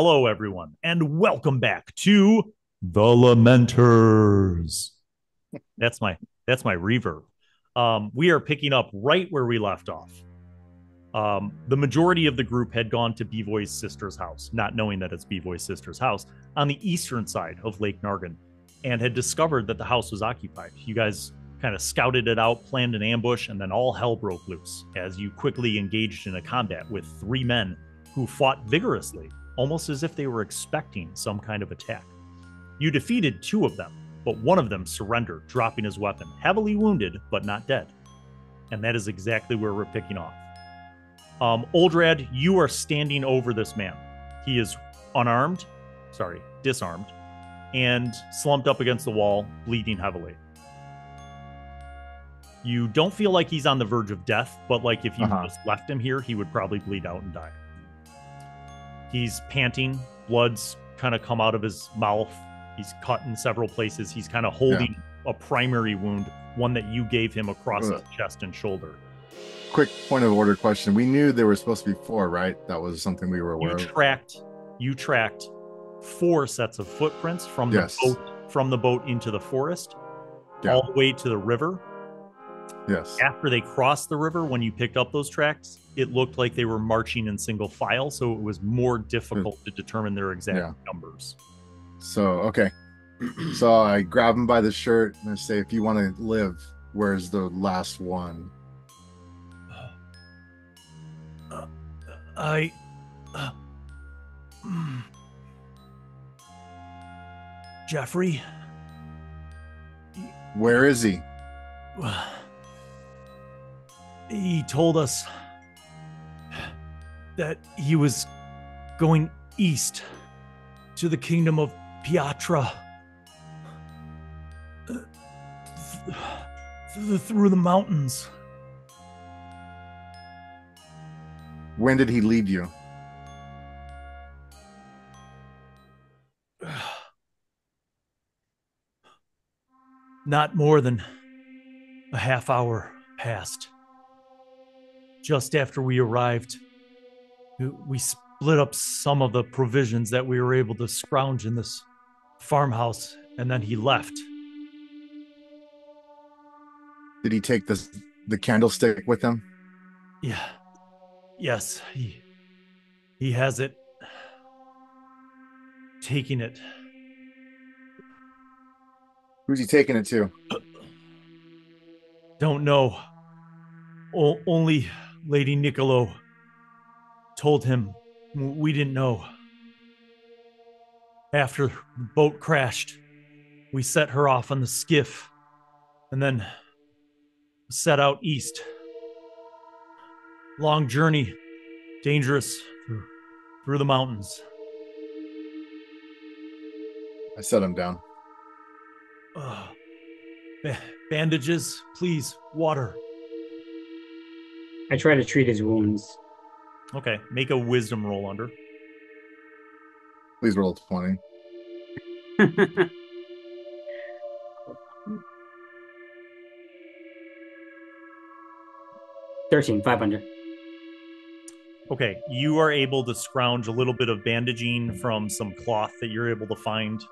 Hello, everyone, and welcome back to the Lamenters. That's my reverb. We are picking up right where we left off. The majority of the group had gone to Bivoj's sister's house, not knowing that it's Bivoj's sister's house, on the eastern side of Lake Nargan, and had discovered that the house was occupied. You guys kind of scouted it out, planned an ambush, and then all hell broke loose as you quickly engaged in a combat with three men who fought vigorously, almost as if they were expecting some kind of attack. You defeated two of them, but one of them surrendered, dropping his weapon, heavily wounded, but not dead. And that is exactly where we're picking off. Oldrad, you are standing over this man. He is disarmed, and slumped up against the wall, bleeding heavily. You don't feel like he's on the verge of death, but like if you just left him here, he would probably bleed out and die. He's panting, blood's kind of come out of his mouth. He's cut in several places. He's kind of holding a primary wound, one that you gave him across his chest and shoulder. Quick point of order question. We knew there were supposed to be four, right? That was something we were aware of. You tracked 4 sets of footprints from the boat into the forest, all the way to the river. Yes. After they crossed the river, when you picked up those tracks, it looked like they were marching in single file, so it was more difficult to determine their exact numbers. So, okay. So I grab him by the shirt and I say, if you want to live, where's the last one? Jeffrey? Where is he? He told us that he was going east to the kingdom of Piatra, through the mountains. When did he leave you? Not more than a half hour passed. Just after we arrived, we split up some of the provisions that we were able to scrounge in this farmhouse, and then he left. Did he take the candlestick with him? Yeah. Yes, he has it. Taking it. Who's he taking it to? Don't know. Only Lady Nicolo told him. We didn't know. After the boat crashed, we set her off on the skiff and then set out east. Long journey, dangerous through the mountains. I set him down. Bandages, please. Water. I try to treat his wounds. Okay, make a wisdom roll under. Please roll 20. 13, 500. Okay, you are able to scrounge a little bit of bandaging from some cloth that you're able to find.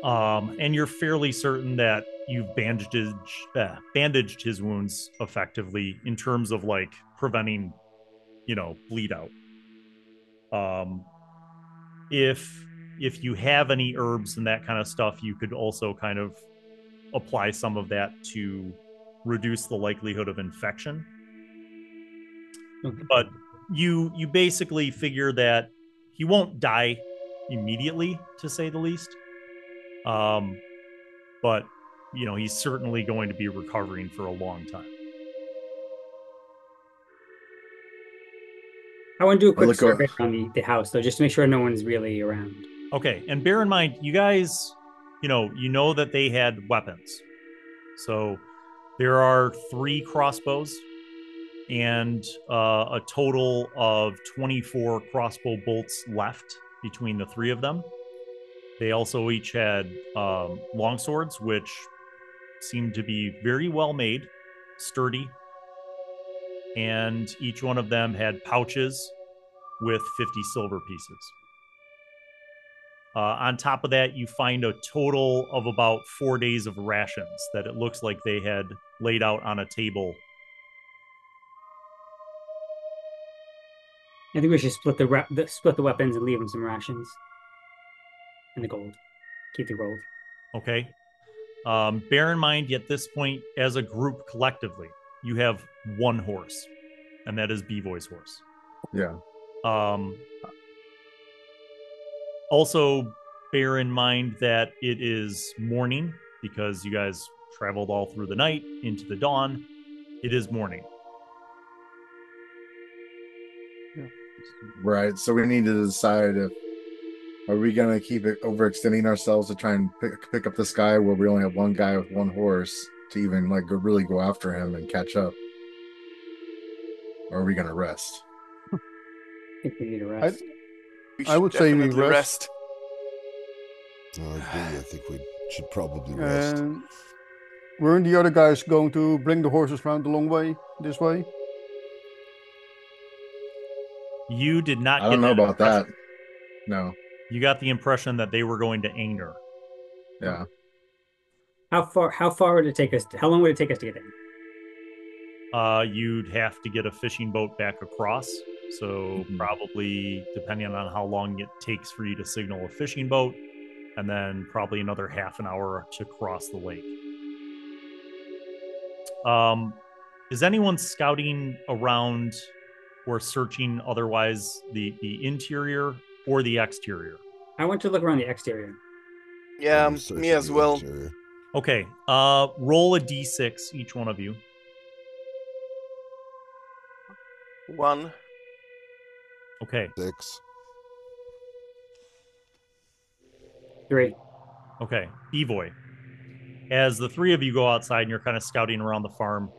And you're fairly certain that you've bandaged his wounds effectively in terms of like preventing, bleed out. If you have any herbs and that kind of stuff, you could also kind of apply some of that to reduce the likelihood of infection. Okay. But you basically figure that he won't die immediately, to say the least. But he's certainly going to be recovering for a long time. I want to do a quick survey around the house, though, just to make sure no one's really around. Okay, and bear in mind, you guys, you know that they had weapons. So there are 3 crossbows and a total of 24 crossbow bolts left between the 3 of them. They also each had longswords, which seemed to be very well made, sturdy, and each one of them had pouches with 50 silver pieces. On top of that, you find a total of about 4 days of rations that it looks like they had laid out on a table. I think we should split the weapons and leave them some rations. And the gold. Keep the gold. Okay. Bear in mind, at this point, as a group collectively, you have one horse, and that is Bivoj's horse. Yeah. Also, bear in mind that it is morning because you guys traveled all through the night into the dawn. It is morning. Right. So we need to decide if are we gonna keep it overextending ourselves to try and pick up this guy where we only have one guy with one horse to even like really go after him and catch up, or are we gonna rest? I think we need a rest. I would say we rest. I agree. I think we should probably rest. Weren't the other guys going to bring the horses around the long way this way? You did not. I don't know about that. No. You got the impression that they were going to Anger. Yeah. How far would it take us? How long would it take us to get there? You'd have to get a fishing boat back across. So probably, depending on how long it takes for you to signal a fishing boat, and then probably another half an hour to cross the lake. Is anyone scouting around or searching otherwise the interior or the exterior? I want to look around the exterior. Yeah, me as well. Interior. Okay, roll a d6, each one of you. 1. Okay. 6. 3. Okay, Bivoj. As the three of you go outside and you're kind of scouting around the farm,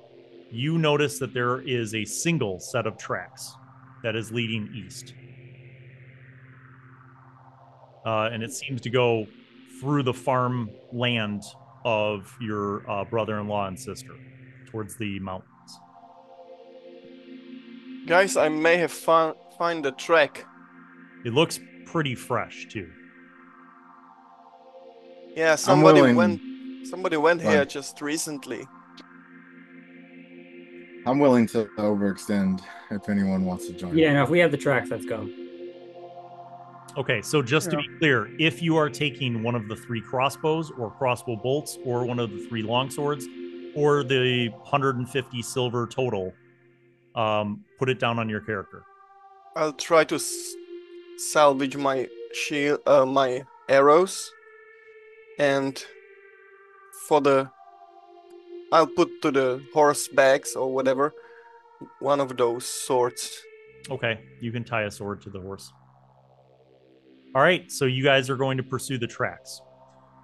you notice that there is a single set of tracks that is leading east. And it seems to go through the farm land of your brother-in-law and sister towards the mountains. Guys, I may have find a track. It looks pretty fresh too. Yeah, somebody went here just recently. I'm willing to overextend if anyone wants to join. Yeah, no, if we have the tracks, let's go. Okay, so just to be clear, if you are taking one of the 3 crossbows or crossbow bolts or one of the 3 longswords or the 150 silver total, put it down on your character. I'll try to salvage my shield, my arrows, and I'll put to the horse bags or whatever one of those swords. Okay, you can tie a sword to the horse. All right, so you guys are going to pursue the tracks.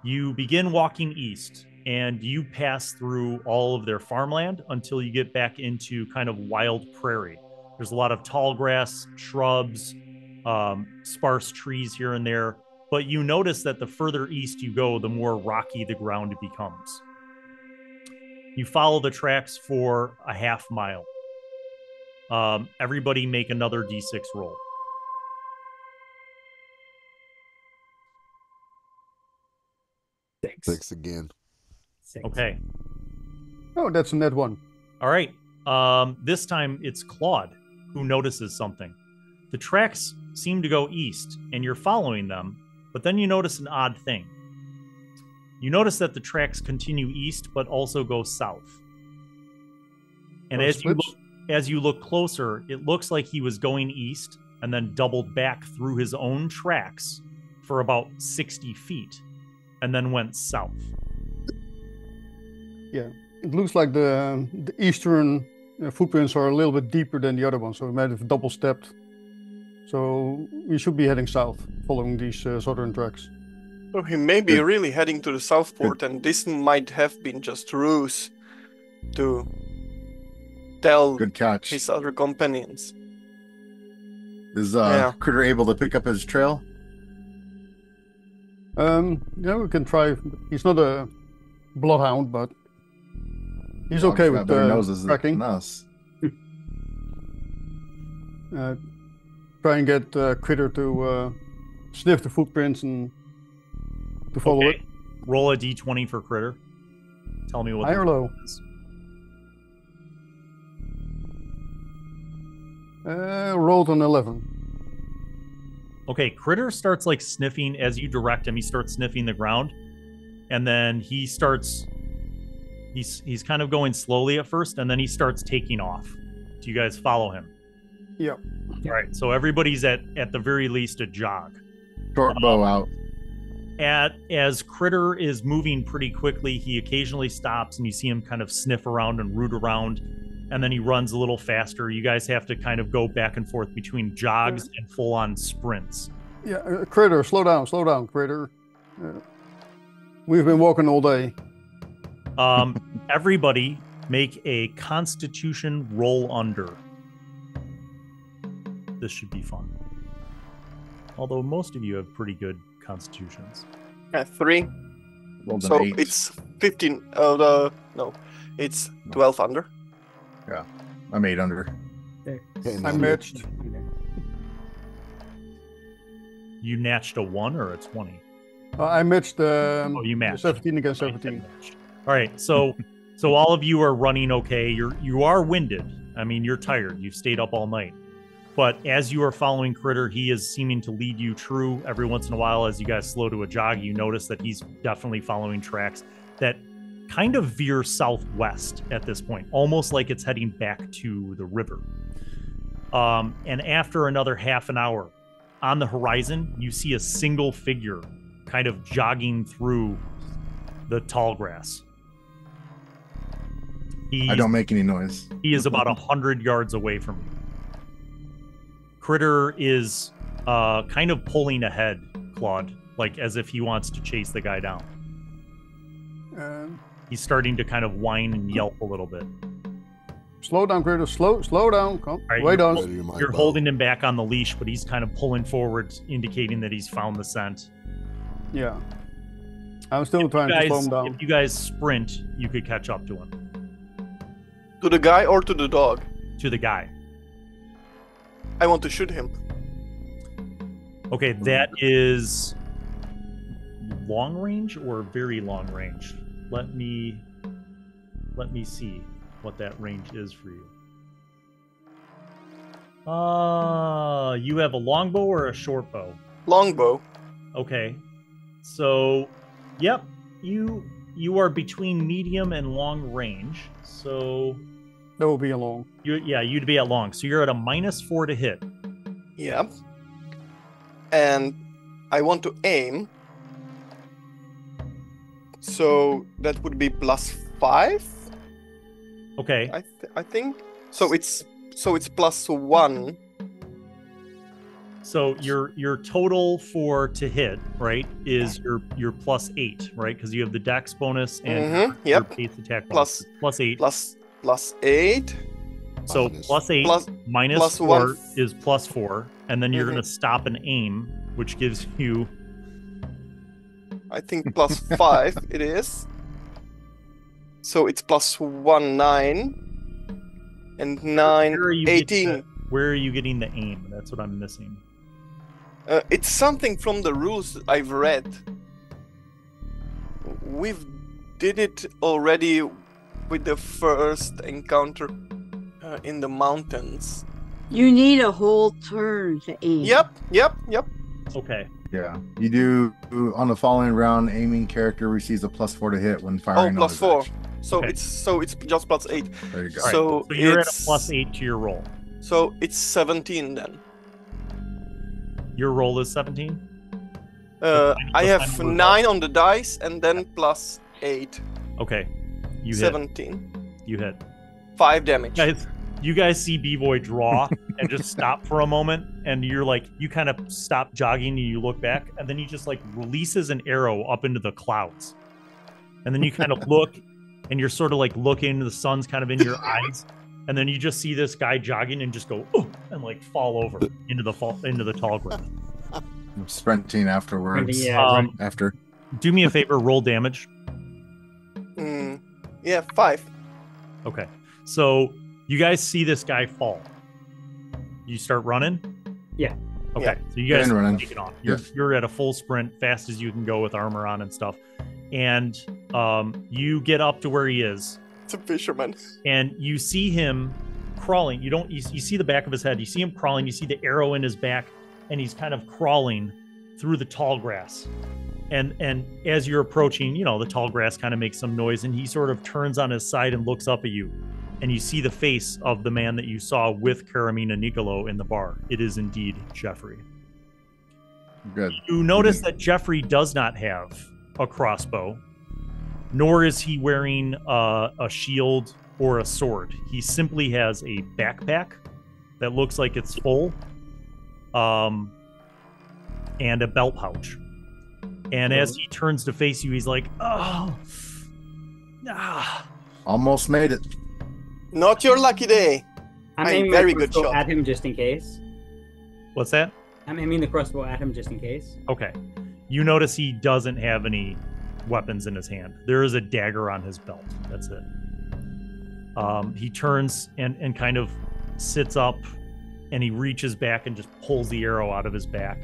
You begin walking east, and you pass through all of their farmland until you get back into kind of wild prairie. There's a lot of tall grass, shrubs, sparse trees here and there, but you notice that the further east you go, the more rocky the ground becomes. You follow the tracks for a half mile. Everybody make another d6 roll. 6 again. 6. Okay. Oh, that's a net 1. All right. This time it's Claude who notices something. The tracks seem to go east, and you're following them, but then you notice an odd thing. You notice that the tracks continue east, but also go south. And as you look closer, it looks like he was going east and then doubled back through his own tracks for about 60 feet and then went south. Yeah, it looks like the eastern footprints are a little bit deeper than the other ones, so we might have double stepped. So we should be heading south, following these southern tracks. So he may be really heading to the Southport, and this might have been just ruse to tell Good catch. his other companions. Is Critter able to pick up his trail? Yeah, we can try. He's not a bloodhound, but he's okay with better noses tracking. than us. Try and get Critter to sniff the footprints and to follow it. Roll a d20 for critter. Tell me what High or low? is. Rolled an 11. Okay, critter starts like sniffing as you direct him. He starts sniffing the ground, and then he starts. He's kind of going slowly at first, and then he starts taking off. Do you guys follow him? Yep. All right, so everybody's at the very least a jog. Short bow out. As critter is moving pretty quickly, he occasionally stops, and you see him kind of sniff around and root around, and then he runs a little faster. You guys have to kind of go back and forth between jogs and full-on sprints. Yeah, critter, slow down, critter. We've been walking all day. Everybody make a Constitution roll under. This should be fun. Although most of you have pretty good constitutions. 3. Rolled an So 8. it's 15. No, it's 12 under. Yeah, I'm 8 under. There. And I I'm- matched. You matched a 1 or a 20? I matched You matched. 17 against 17. All right, so all of you are running okay. You are winded. I mean, you're tired. You've stayed up all night. But as you are following critter, he is seeming to lead you true. Every once in a while, as you guys slow to a jog, you notice that he's definitely following tracks that kind of veer southwest at this point, almost like it's heading back to the river. And after another half an hour, on the horizon, you see a single figure kind of jogging through the tall grass. I don't make any noise. He is about 100 yards away from you. Critter is kind of pulling ahead, Claude, like as if he wants to chase the guy down. He's starting to kind of whine and yelp a little bit. Slow down, critter. Slow down. Come. Right, Wait on. Ready to my You're bow. holding him back on the leash, but he's kind of pulling forward, indicating that he's found the scent. Yeah. I'm still trying to slow him down. If you guys sprint, you could catch up to him. To the guy or to the dog? To the guy. I want to shoot him. Okay, that is long range or very long range. Let me see what that range is for you. You have a longbow or a short bow? Longbow. Okay. So, yep, you are between medium and long range. So, That will be a long. you'd be at long. So you're at a -4 to hit. Yeah. And I want to aim. So that would be +5. Okay. I think. So it's +1. So your total for to hit, right, is your +8, right? Because you have the dex bonus and your Yep. base attack Plus- bonus. +8. +8. So Minus. +8 Plus- minus plus 4 one. is +4, and then you're Mhm. gonna stop and aim, which gives you I think +5 it is. So it's +1, 9. And 9, Where are you getting 18. the- where are you getting the aim? That's what I'm missing. It's something from the rules I've read. We've did it already with the first encounter in the mountains. You need a whole turn to aim. Yep. Okay. Yeah, you do on the following round. Aiming character receives a +4 to hit when Oh, firing. on his +4. action. So Okay. it's just +8. There you go. All right. So So you're at a it's +8 to your roll. So it's 17 then. Your roll is 17. I the have final 9 on the dice and then +8. Okay. You hit. 17. You hit. 5 damage. You guys see Bivoj draw and just stop for a moment, and you're like, you kind of stop jogging and you look back, and then he just like releases an arrow up into the clouds, and then you kind of look, and you're sort of like looking, the sun's kind of in your eyes, and then you just see this guy jogging and just go "Ooh," and like fall over into the tall grass. I'm sprinting afterwards. Yeah, After. Do me a favor, roll damage. Yeah, 5. Okay, so you guys see this guy fall. You start running. Yeah. Okay, Yeah. so you guys And running. take it off. Yeah. You're at a full sprint, fast as you can go with armor on and stuff. And you get up to where he is, It's a fisherman. and you see him crawling. You see the back of his head. You see him crawling. You see the arrow in his back, and he's kind of crawling through the tall grass. And as you're approaching, the tall grass kind of makes some noise, and he sort of turns on his side and looks up at you. And you see the face of the man that you saw with Karamina Nicolo in the bar. It is indeed Jeffrey. Good. You notice that Jeffrey does not have a crossbow, nor is he wearing a shield or a sword. He simply has a backpack that looks like it's full, and a belt pouch. And as he turns to face you, he's like, Almost made it. Not your lucky day. I'm Hey, aiming very my good crossbow shot. at him just in case. What's that? I'm aiming the crossbow at him just in case. Okay. You notice he doesn't have any weapons in his hand. There is a dagger on his belt. That's it. He turns and kind of sits up, and he reaches back and just pulls the arrow out of his back.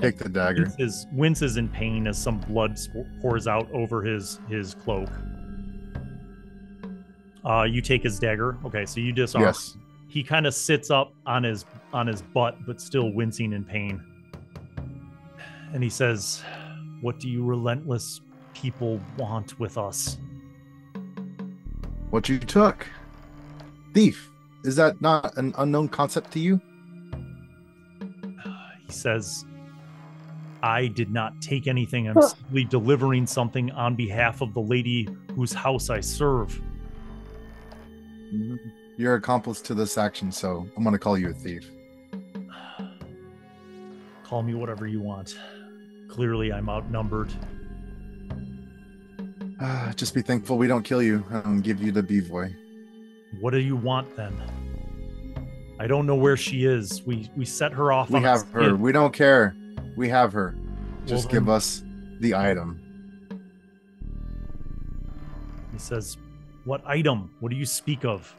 Take the dagger. Winces in pain as some blood pours out over his cloak. You take his dagger. Okay, so you disarm. Yes. He kind of sits up on his butt, but still wincing in pain. And he says, "What do you relentless people want with us?" What you took. Thief. Is that not an unknown concept to you? He says, "I did not take anything. I'm simply delivering something on behalf of the lady whose house I serve." You're accomplice to this action, so I'm going to call you a thief. Call me whatever you want. Clearly, I'm outnumbered. Just be thankful we don't kill you and give you the Bivoj. What do you want then? I don't know where she is. We set her off. We on a have her. skid. We don't care. We have her. Just Well, give then- us the item. He says, "What item? What do you speak of?"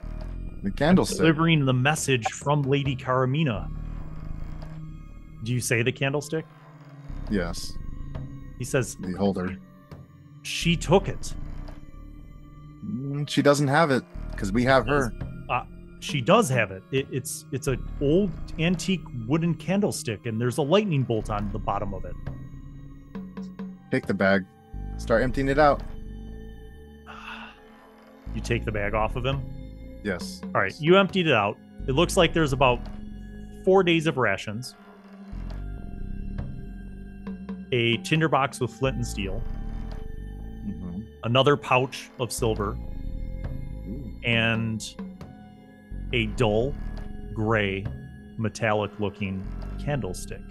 The candlestick. Delivering the message from Lady Karamina. Do you say the candlestick? Yes. He says, The holder. "She took it." She doesn't have it because we have her. She does have it. It's an old antique wooden candlestick, and there's a lightning bolt on the bottom of it. Take the bag. Start emptying it out. You take the bag off of him. Yes. All right, you emptied it out. It looks like there's about 4 days of rations, a tinderbox with flint and steel, Mhm. another pouch of silver, and a dull, gray, metallic-looking candlestick.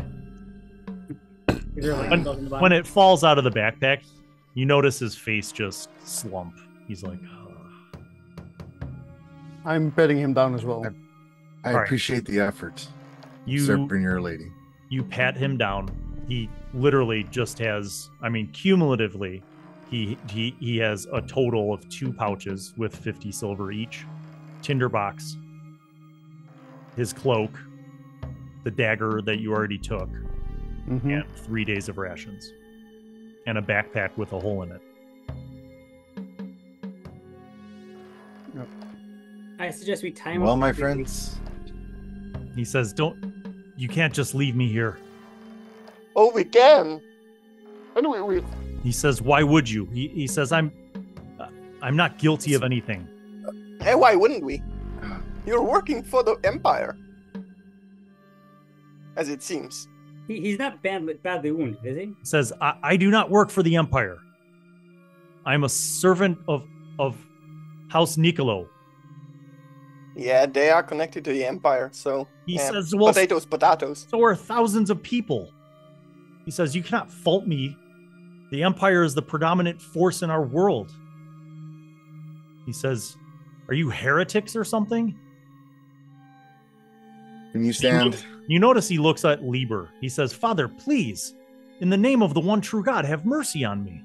Is there a lightning bolt in the bottom? When it falls out of the backpack, you notice his face just slump. He's like, I'm petting him down as well. I All right. appreciate the effort. you Serving your lady. you pat him down. He literally just has, cumulatively, he has a total of 2 pouches with 50 silver each, tinderbox, his cloak, the dagger that you already took, Mhm. and 3 days of rations, and a backpack with a hole in it. I suggest we time Well, up my quickly. friends, He says, you can't just leave me here. Oh, we can. And we will. He says, why would you? He says, I'm not guilty of anything. Hey, why wouldn't we? You're working for the Empire. As it seems. He's not badly wounded, is he? He says, I do not work for the Empire. I'm a servant of House Nicolo. Yeah, they are connected to the Empire, so. He yeah. says, well, Potatoes. so are thousands of people. He says, you cannot fault me. The Empire is the predominant force in our world. He says, are you heretics or something? can you stand? You notice he looks at Liber. He says, Father, please, in the name of the one true God, have mercy on me.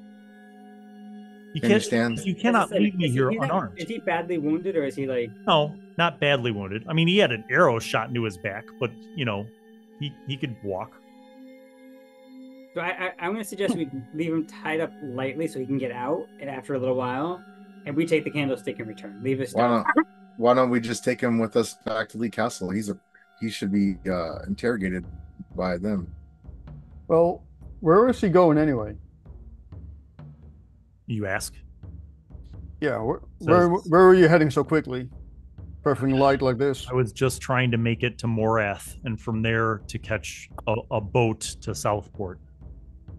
Can you stand? You cannot As I said, leave me is he- here he's not- unarmed. Is he badly wounded, or is he like? No, not badly wounded. I mean, he had an arrow shot into his back, but, he could walk. So I'm going to suggest we leave him tied up lightly so he can get out, and after a little while, and we take the candlestick and return. Leave his stuff. Why don't we just take him with us back to Lee Castle? He should be interrogated by them. Well, where is he going anyway? You ask? Yeah, where are you heading so quickly? Perfect light like this. I was just trying to make it to Morath, and from there to catch a boat to Southport.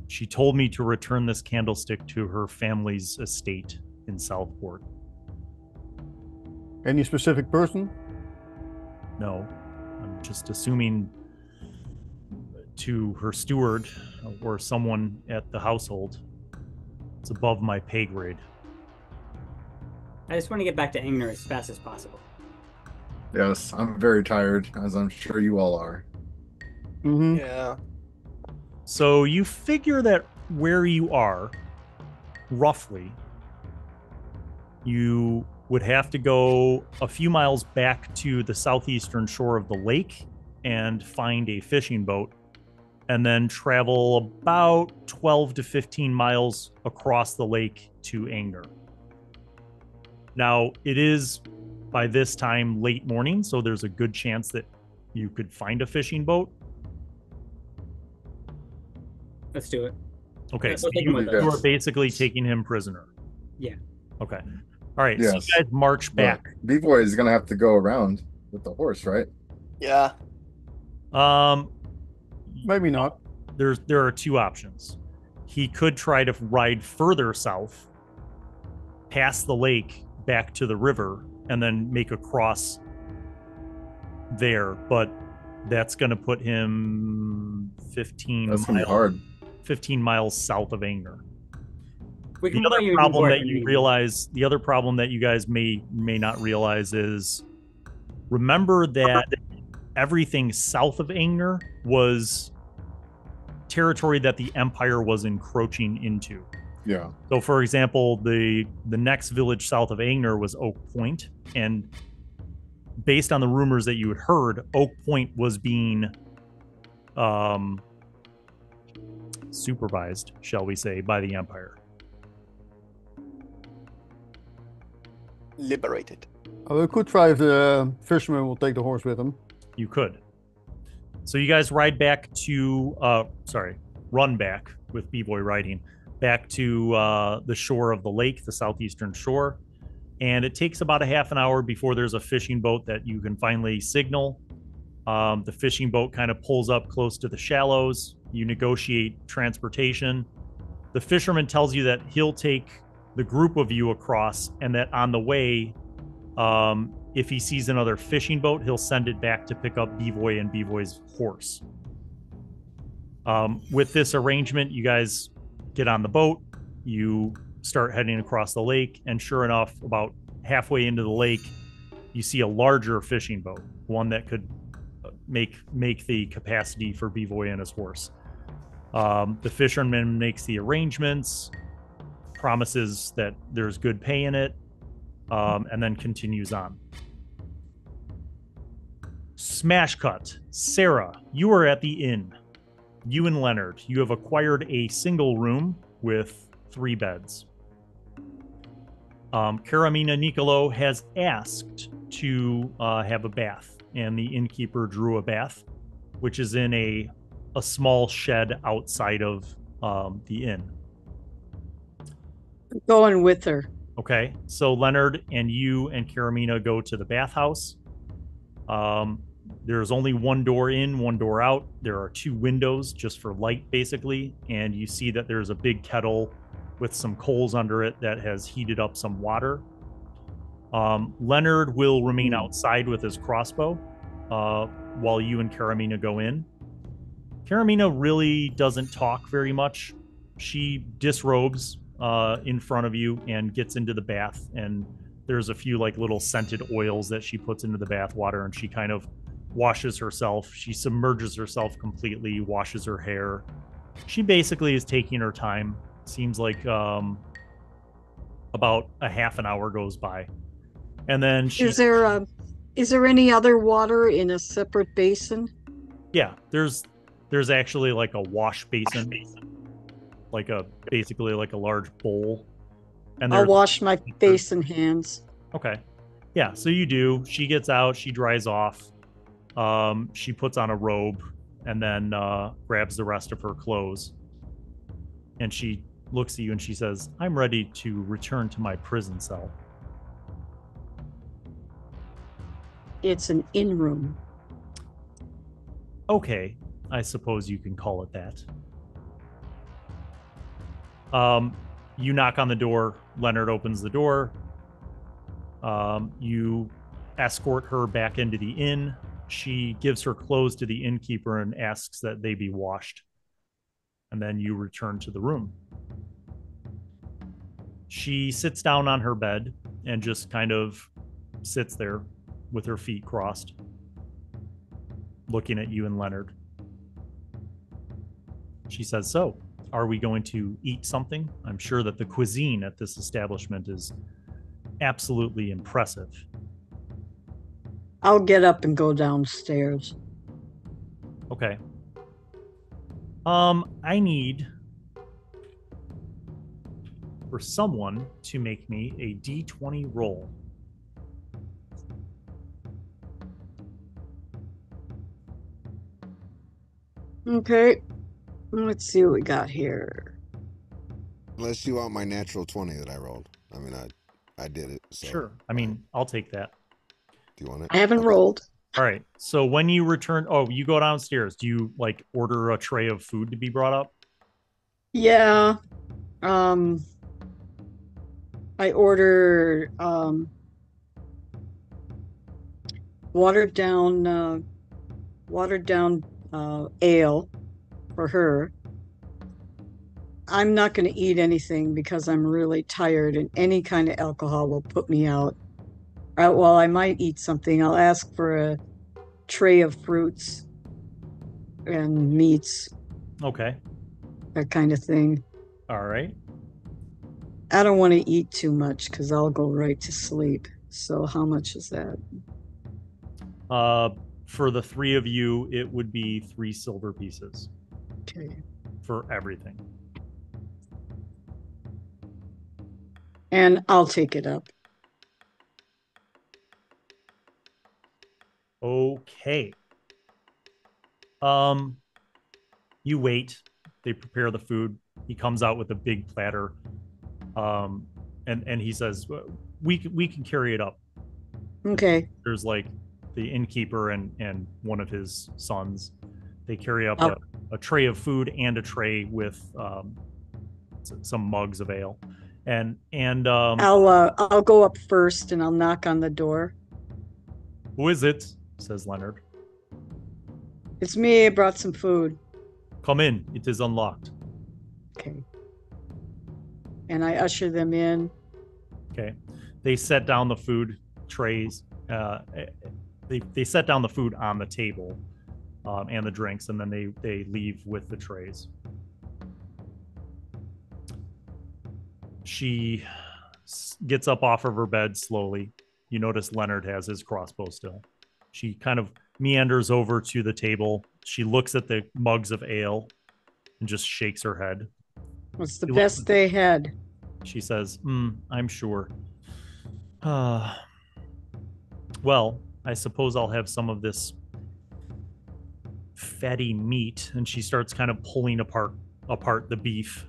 She told me to return this candlestick to her family's estate in Southport. Any specific person? No, I'm just assuming to her steward or someone at the household. It's above my pay grade. I just want to get back to Angner as fast as possible. Yes, I'm very tired, as I'm sure you all are. Mm-hmm. Yeah. So you figure that where you are, roughly, you would have to go a few miles back to the southeastern shore of the lake and find a fishing boat, and then travel about 12 to 15 miles across the lake to Angner. Now, it is by this time late morning, so there's a good chance that you could find a fishing boat. Let's do it. Okay, Yeah, so we'll take him with you us. are basically taking him prisoner. Yeah. Okay. All right, so Yes. you guys march back. Bivoj is going to have to go around with the horse, right? Yeah. Maybe not. There are two options. He could try to ride further south, past the lake, back to the river, and then make a cross there, but that's going to put him 15 That's going to be hard. 15 miles south of Angner. We can The other buy you a new problem that boyfriend you anyway. realize, the other problem that you guys may not realize is, remember that everything south of Angner was territory that the Empire was encroaching into. Yeah. So, for example, the next village south of Angner was Oak Point, and based on the rumors that you had heard, Oak Point was being supervised, shall we say, by the Empire. Liberated. We could try if the fisherman will take the horse with him. You could. So you guys ride back to, run back with B-Boy riding back to the shore of the lake, the southeastern shore. And it takes about a half an hour before there's a fishing boat that you can finally signal. The fishing boat kind of pulls up close to the shallows. You negotiate transportation. The fisherman tells you that he'll take the group of you across, and that on the way, if he sees another fishing boat, he'll send it back to pick up Bivoj and Bivoj's horse. With this arrangement, you guys get on the boat, you start heading across the lake, and sure enough, about halfway into the lake, you see a larger fishing boat, one that could make the capacity for Bivoj and his horse. The fisherman makes the arrangements, promises that there's good pay in it, and then continues on. Smash cut. Sarah, you are at the inn. You and Leonard, you have acquired a single room with 3 beds. Karamina Nicolo has asked to have a bath, and the innkeeper drew a bath, which is in a small shed outside of the inn. I'm going with her. Okay, so Leonard and you and Karamina go to the bathhouse. There's only one door in, one door out. There are 2 windows just for light, basically, and you see that there's a big kettle with some coals under it that has heated up some water. Leonard will remain outside with his crossbow while you and Karamina go in. Karamina really doesn't talk very much. She disrobes in front of you and gets into the bath, and there's a few like little scented oils that she puts into the bath water, and she kind of washes herself. She submerges herself completely, washes her hair. She basically is taking her time. Seems like about a half an hour goes by, and then she... Is there any other water in a separate basin? Yeah, there's actually like a wash basin, basically like a large bowl. And I'll wash my face and hands. Okay. Yeah, so you do. She gets out, she dries off. She puts on a robe and then grabs the rest of her clothes. And she looks at you and she says, "I'm ready to return to my prison cell." It's an inn room. Okay, I suppose you can call it that. You knock on the door. Leonard opens the door. You escort her back into the inn. She gives her clothes to the innkeeper and asks that they be washed. And then you return to the room. She sits down on her bed and just kind of sits there with her feet crossed, looking at you and Leonard. She says, "So, are we going to eat something? I'm sure that the cuisine at this establishment is absolutely impressive." I'll get up and go downstairs. Okay. I need for someone to make me a D20 roll. Okay. Let's see what we got here. Unless you want my natural 20 that I rolled. I mean, I did it. So. Sure. I mean, I'll take that. Do you want it? I haven't rolled. All right. So when you return, you go downstairs. Do you like order a tray of food to be brought up? Yeah. I ordered watered down ale for her. I'm not going to eat anything because I'm really tired, and any kind of alcohol will put me out. Well, I might eat something. I'll ask for a tray of fruits and meats. Okay. That kind of thing. All right. I don't want to eat too much because I'll go right to sleep. So how much is that? For the three of you, it would be 3 silver pieces. Okay. For everything. And I'll take it up. Okay. You wait. They prepare the food. He comes out with a big platter. And he says, we can carry it up. Okay. There's like the innkeeper and one of his sons. They carry up a tray of food and a tray with some mugs of ale. And I'll go up first and I'll knock on the door. "Who is it?" says Leonard. "It's me. I brought some food." "Come in. It is unlocked." Okay. And I usher them in. Okay. They set down the food trays. They set down the food on the table and the drinks, and then they leave with the trays. She gets up off of her bed slowly. You notice Leonard has his crossbow still. She kind of meanders over to the table. She looks at the mugs of ale and just shakes her head. What's the best they had? She says, "I'm sure. Well, I suppose I'll have some of this fatty meat." And she starts kind of pulling apart the beef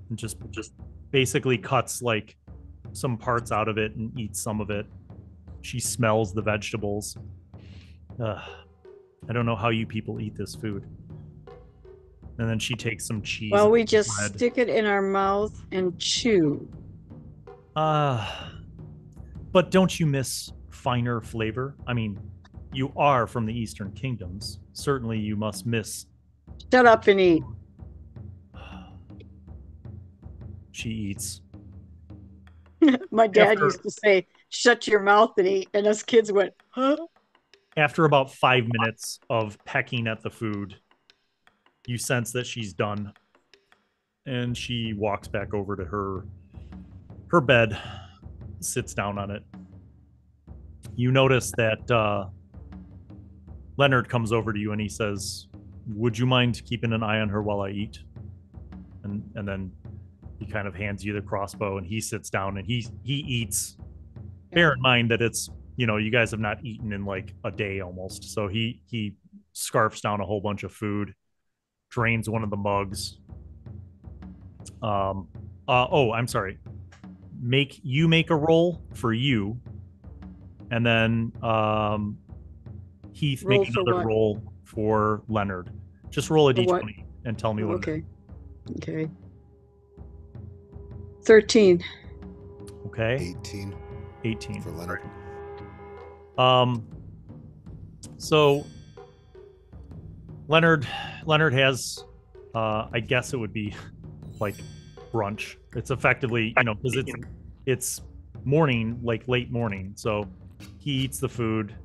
and just basically cuts like some parts out of it and eats some of it. She smells the vegetables. I don't know how you people eat this food. And then she takes some cheese. Well, we just stick it in our mouth and chew. But don't you miss finer flavor? I mean, you are from the Eastern Kingdoms. Certainly you must miss... Shut up and eat. She eats. My dad used to say, "Shut your mouth and eat." And us kids went, "Huh?" After about 5 minutes of pecking at the food, you sense that she's done. And she walks back over to her bed, sits down on it. You notice that Leonard comes over to you and he says, would you mind keeping an eye on her while I eat? And then he kind of hands you the crossbow, and he sits down and he eats. Bear in mind that it's, you guys have not eaten in like a day almost. So he scarfs down a whole bunch of food, drains one of the mugs. I'm sorry. Make a roll for you, and then Heath, make another roll for Leonard. Just roll a d20 and tell me what. Okay. 13. Okay. 18 for Leonard. So Leonard has, I guess it would be like brunch. It's effectively, because it's morning, like late morning. So he eats the food,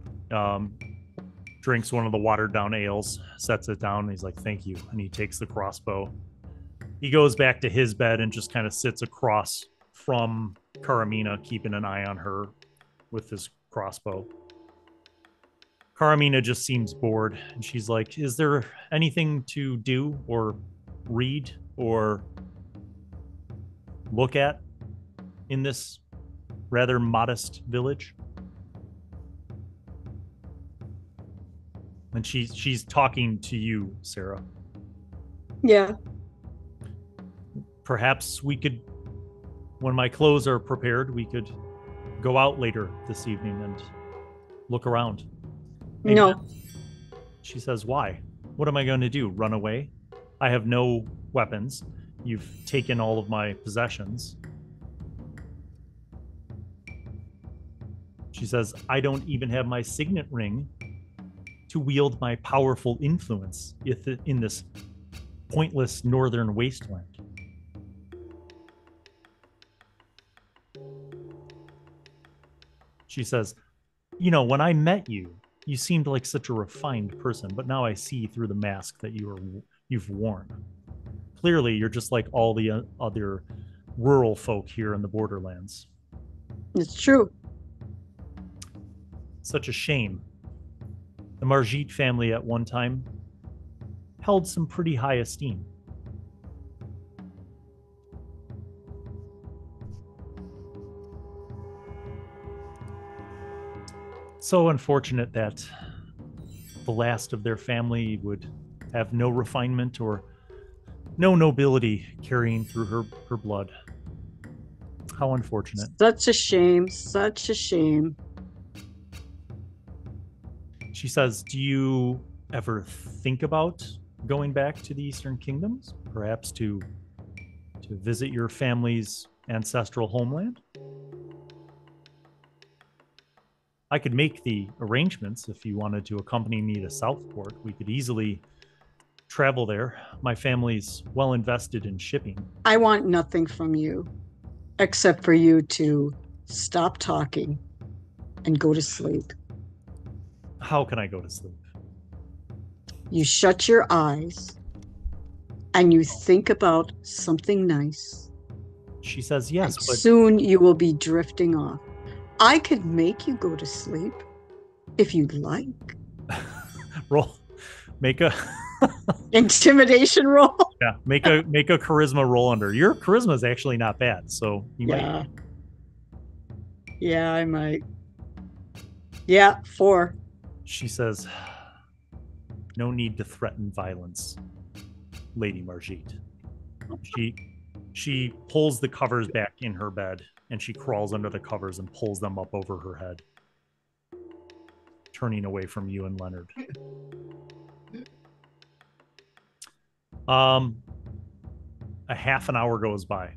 drinks one of the watered down ales, sets it down. And he's like, "Thank you," and he takes the crossbow. He goes back to his bed and just kind of sits across from Karamina, keeping an eye on her with his crossbow. Karamina just seems bored, and she's like, "Is there anything to do or read or look at in this rather modest village?" And she's talking to you, Sarah. Yeah. Perhaps we could, when my clothes are prepared, we could go out later this evening and look around. Maybe No. not. She says, "Why? What am I going to do? Run away? I have no weapons. You've taken all of my possessions." She says, "I don't even have my signet ring to wield my powerful influence in this pointless northern wasteland." She says, "When I met you, you seemed like such a refined person, but now I see through the mask that you've worn. Clearly, you're just like all the other rural folk here in the borderlands." It's true. Such a shame. The Marjit family at one time held some pretty high esteem. So unfortunate that the last of their family would have no refinement or no nobility carrying through her blood. How unfortunate. Such a shame. Such a shame. She says, "Do you ever think about going back to the Eastern Kingdoms? Perhaps to visit your family's ancestral homeland? I could make the arrangements if you wanted to accompany me to Southport. We could easily travel there. My family's well invested in shipping." I want nothing from you except for you to stop talking and go to sleep. How can I go to sleep? You shut your eyes and you think about something nice. She says, "Yes, but soon you will be drifting off. I could make you go to sleep if you'd like." make a intimidation roll. Yeah, make a charisma roll under. Your charisma is actually not bad, so you might. Yeah, I might. Yeah, 4. She says, "No need to threaten violence, Lady Marjit." She pulls the covers back in her bed, and she crawls under the covers and pulls them up over her head, turning away from you and Leonard. A half an hour goes by.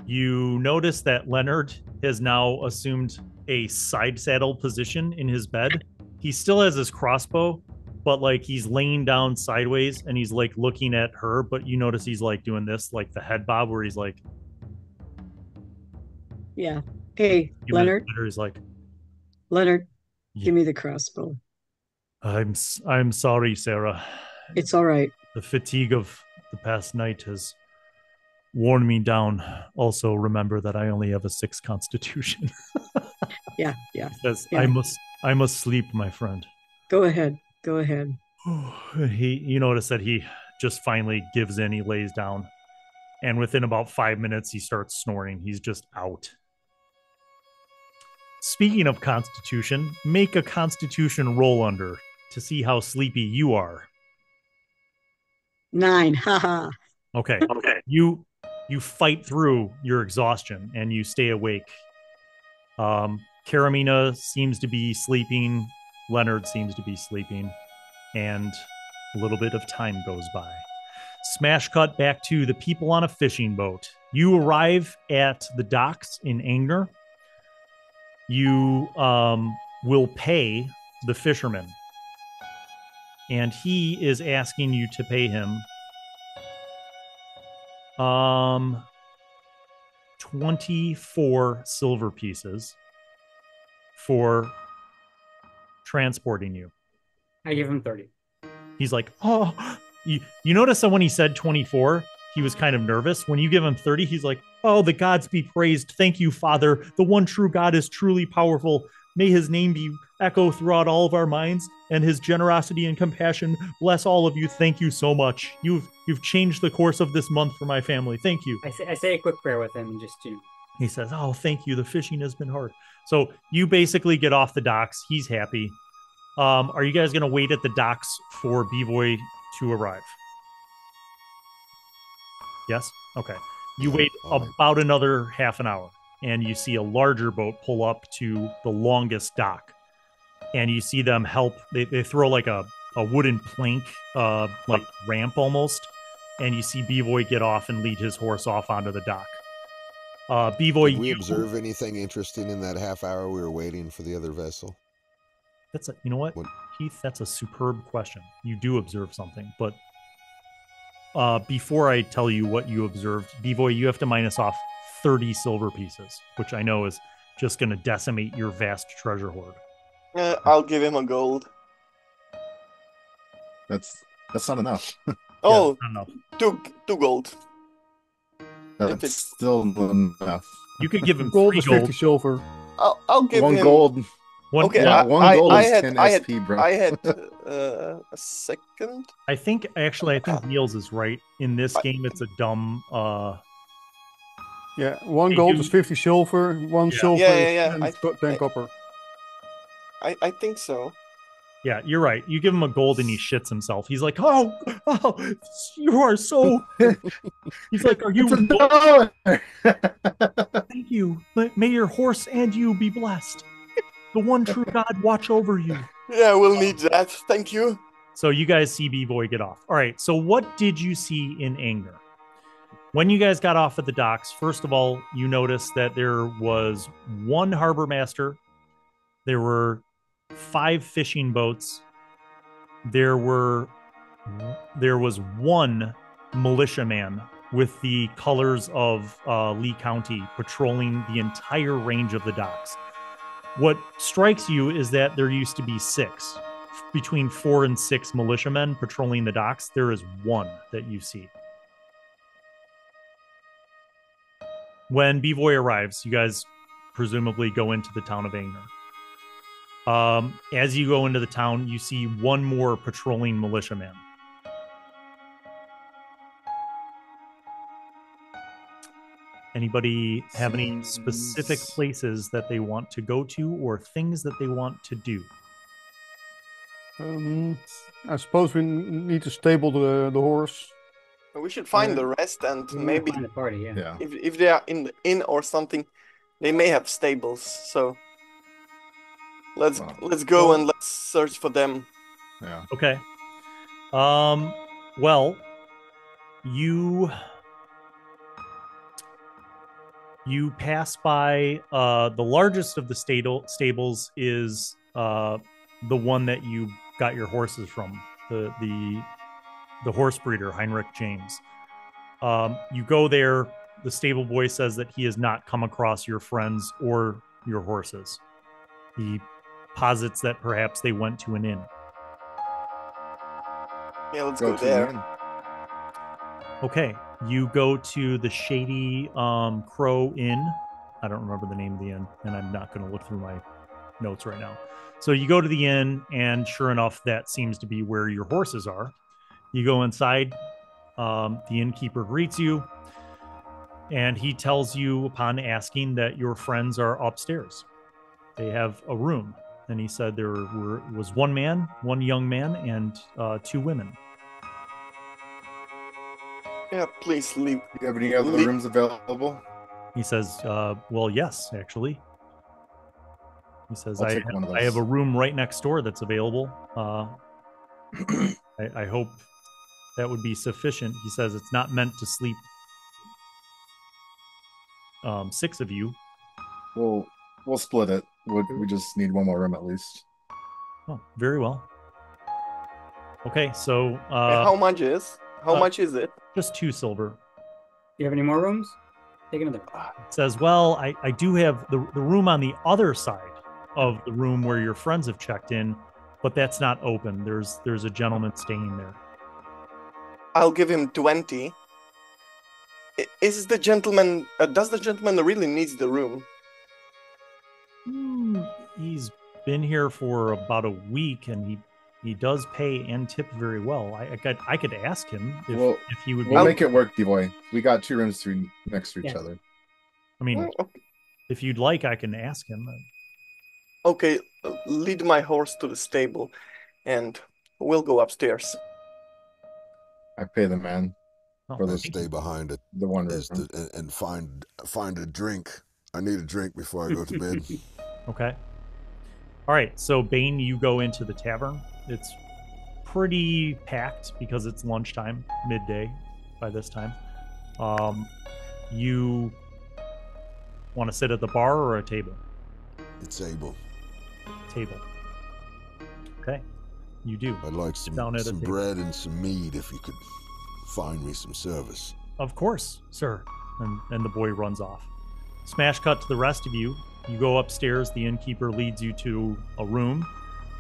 You notice that Leonard has now assumed a side saddle position in his bed. He still has his crossbow, but like he's laying down sideways and he's like looking at her, but you notice he's like doing this, like the head bob where he's like, yeah. Hey, Leonard. He's like, Leonard, give me the crossbow. I'm sorry, Sarah. It's all right. The fatigue of the past night has worn me down. Also, remember that I only have a 6 constitution. Yeah. Says, I must sleep, my friend. Go ahead. You notice that he just finally gives in. He lays down, and within about 5 minutes, he starts snoring. He's just out. Speaking of Constitution, make a Constitution roll under to see how sleepy you are. 9. Haha. Okay. You fight through your exhaustion and you stay awake. Karamina seems to be sleeping. Leonard seems to be sleeping. And a little bit of time goes by. Smash cut back to the people on a fishing boat. You arrive at the docks in Anger. You will pay the fisherman. And he is asking you to pay him 24 silver pieces for transporting you. I give him 30. He's like, oh, you notice that when he said 24, he was kind of nervous. When you give him 30, he's like, oh, the gods be praised. Thank you, Father. The one true God is truly powerful. May his name be echo throughout all of our minds, and his generosity and compassion bless all of you. Thank you so much. You've changed the course of this month for my family. Thank you. I say a quick prayer with him and just, He says, oh, thank you. The fishing has been hard. So you basically get off the docks. He's happy. Are you guys going to wait at the docks for Bivoj to arrive? Yes? Okay. You wait about another half an hour, and you see a larger boat pull up to the longest dock. And you see them help. They throw like a wooden plank, like ramp almost. And you see Bivoj get off and lead his horse off onto the dock. Bivoj, did we observe anything interesting in that half hour we were waiting for the other vessel? You know what, Heath? That's a superb question. You do observe something, but before I tell you what you observed, Bivoj, you have to minus off 30 silver pieces, which I know is just going to decimate your vast treasure hoard. I'll give him a gold. That's not enough. Oh, not enough. two gold. That's still not enough. You could give him Gold 3 is gold. 50 silver. I'll give One him gold. Okay, one gold I is had 10 I had SP, bro. I had a second. I think Niels is right. In this game, it's a dumb. Yeah, one gold is 50 silver, one silver Yeah. is 10 copper. I think so. Yeah, you're right. You give him a gold and he shits himself. He's like, oh, you are so. He's like, are you? Thank you. May your horse and you be blessed. The one true God watch over you. Yeah, we'll need that. Thank you. So you guys see Bivoj get off. All right. So what did you see in Anger? When you guys got off at the docks, first of all, you noticed that there was one harbor master. There were 5 fishing boats. There was one militiaman with the colors of Lee County patrolling the entire range of the docks. What strikes you is that there used to be 6. Between 4 and 6 militiamen patrolling the docks. There is one that you see. When Bivoj arrives, you guys presumably go into the town of Anger. As you go into the town, you see one more patrolling militiaman. Anybody have any specific places that they want to go to or things that they want to do? I suppose we need to stable the horse. We should find the rest and maybe find the party. Yeah. If they are in the inn or something, they may have stables. So let's go and let's search for them. Yeah. Okay. Well, you pass by the largest of the stables is the one that you got your horses from, the horse breeder Heinrich James. You go there. The stable boy says that he has not come across your friends or your horses. He posits that perhaps they went to an inn. Yeah, let's go there. Okay, you go to the Shady Crow Inn. I don't remember the name of the inn, and I'm not going to look through my notes right now. So you go to the inn, and sure enough, that seems to be where your horses are. You go inside. The innkeeper greets you, and he tells you, upon asking, that your friends are upstairs. They have a room, and he said there was one man, one young man, and 2 women. Yeah, please leave. Do you have any other rooms available? He says, well, yes, actually. He says, I'll I take one of those. have a room right next door that's available. I hope that would be sufficient. He says it's not meant to sleep 6 of you. We'll split it. We just need one more room at least. Oh, very well. Okay, so how much is it? Just 2 silver. Do you have any more rooms? Take another. It says, well, I do have the room on the other side of the room where your friends have checked in, but that's not open. There's a gentleman staying there. I'll give him 20. Is the gentleman? Does the gentleman really needs the room? He's been here for about a week, and he does pay and tip very well. I could ask him if he would. We'll make it work, Bivoj. We got 2 rooms next to each other. I mean, if you'd like, I can ask him. Okay, lead my horse to the stable, and we'll go upstairs. I pay the man. For the stay behind it. The one and find a drink. I need a drink before I go to bed. Okay. All right. So Bane, you go into the tavern. It's pretty packed because it's lunchtime, midday by this time. You want to sit at the bar or a table? The table. Table. Okay. You do. I'd like some bread and some mead if you could find me some service. Of course, sir. And the boy runs off. Smash cut to the rest of you. You go upstairs. The innkeeper leads you to a room.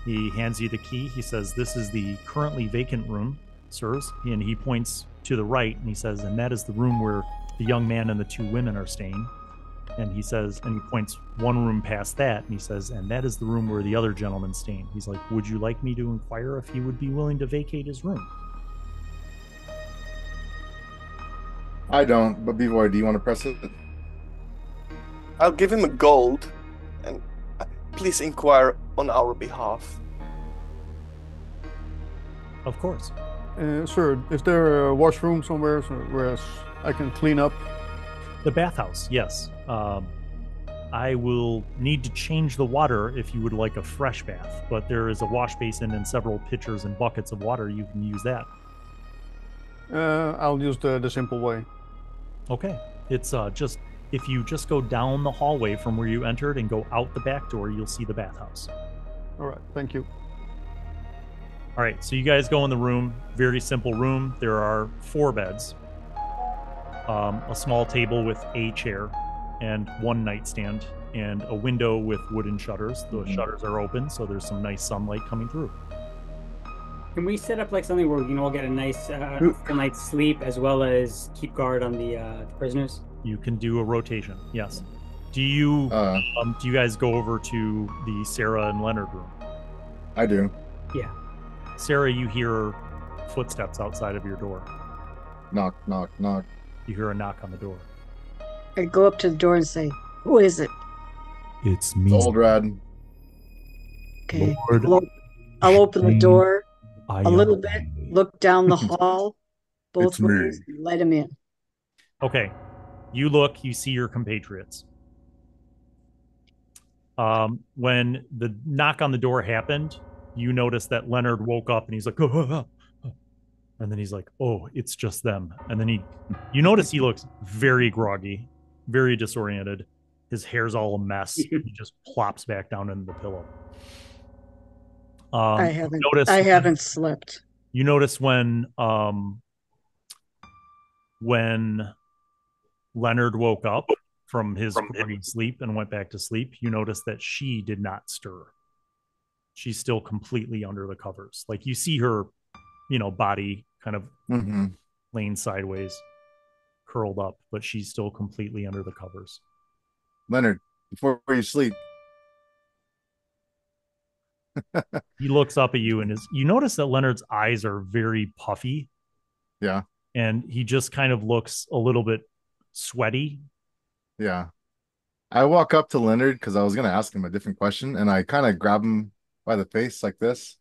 He hands you the key. He says, this is the currently vacant room, sirs. And he points to the right, and he says, and that is the room where the young man and the 2 women are staying. And he says, and he points one room past that, and he says, and that is the room where the other gentleman's staying. He's like, would you like me to inquire if he would be willing to vacate his room? I don't, but Bivoj, do you want to press it? I'll give him a gold, and please inquire on our behalf. Of course. Sir, is there a washroom somewhere where I can clean up? The bathhouse, yes. I will need to change the water if you would like a fresh bath, but there is a wash basin and several pitchers and buckets of water. You can use that. I'll use the simple way. Okay. It's if you just go down the hallway from where you entered and go out the back door, you'll see the bathhouse. All right, thank you. All right, so you guys go in the room. Very simple room. There are 4 beds, a small table with a chair, and 1 nightstand, and a window with wooden shutters. Those shutters are open, so there's some nice sunlight coming through. Can we set up like something where we can all get a nice full night's sleep as well as keep guard on the prisoners? You can do a rotation, yes. Do you guys go over to the Sarah and Leonard room? I do. Yeah. Sarah, you hear footsteps outside of your door. Knock, knock, knock. You hear a knock on the door. I go up to the door and say, who is it? It's me. It's Oldrad. Okay. Lord, I'll open the door I a little bit, look down the hall, both ways, and let him in. Okay. You look, you see your compatriots. When the knock on the door happened, you notice that Leonard woke up and he's like, oh. And then he's like, oh, it's just them. And then you notice he looks very groggy, very disoriented. His hair's all a mess. He just plops back down into the pillow. I haven't slept. You notice when Leonard woke up from his sleep and went back to sleep, you notice that she did not stir. She's still completely under the covers. Like you see her, body kind of laying sideways, curled up, but she's still completely under the covers. Leonard, before you sleep, He looks up at you and you notice that Leonard's eyes are very puffy. Yeah. And he just kind of looks a little bit sweaty. Yeah. I walk up to Leonard because I was going to ask him a different question, and I kind of grab him by the face like this.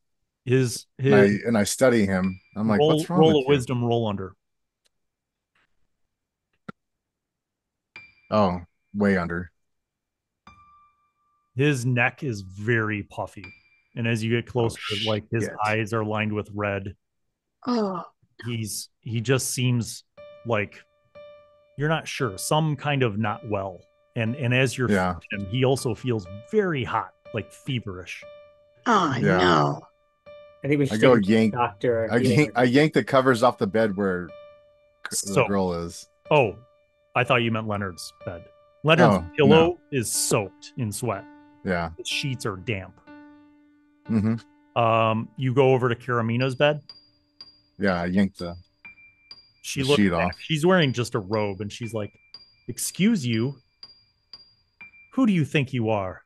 And I study him. I'm like, what's wrong with roll a you? wisdom roll under. Oh, way under. His neck is very puffy. And as you get closer, like his eyes are lined with red. Oh. He just seems like you're not sure, some kind of not well. And as you're him, he also feels very hot, like feverish. Oh no. I think we should go yank doctor. I yank the covers off the bed where the girl is. Oh, I thought you meant Leonard's bed. Leonard's pillow is soaked in sweat. Yeah. The sheets are damp. Mm-hmm. You go over to Karamina's bed. Yeah, I yanked the sheet off. She's wearing just a robe, and she's like, "Excuse you. Who do you think you are?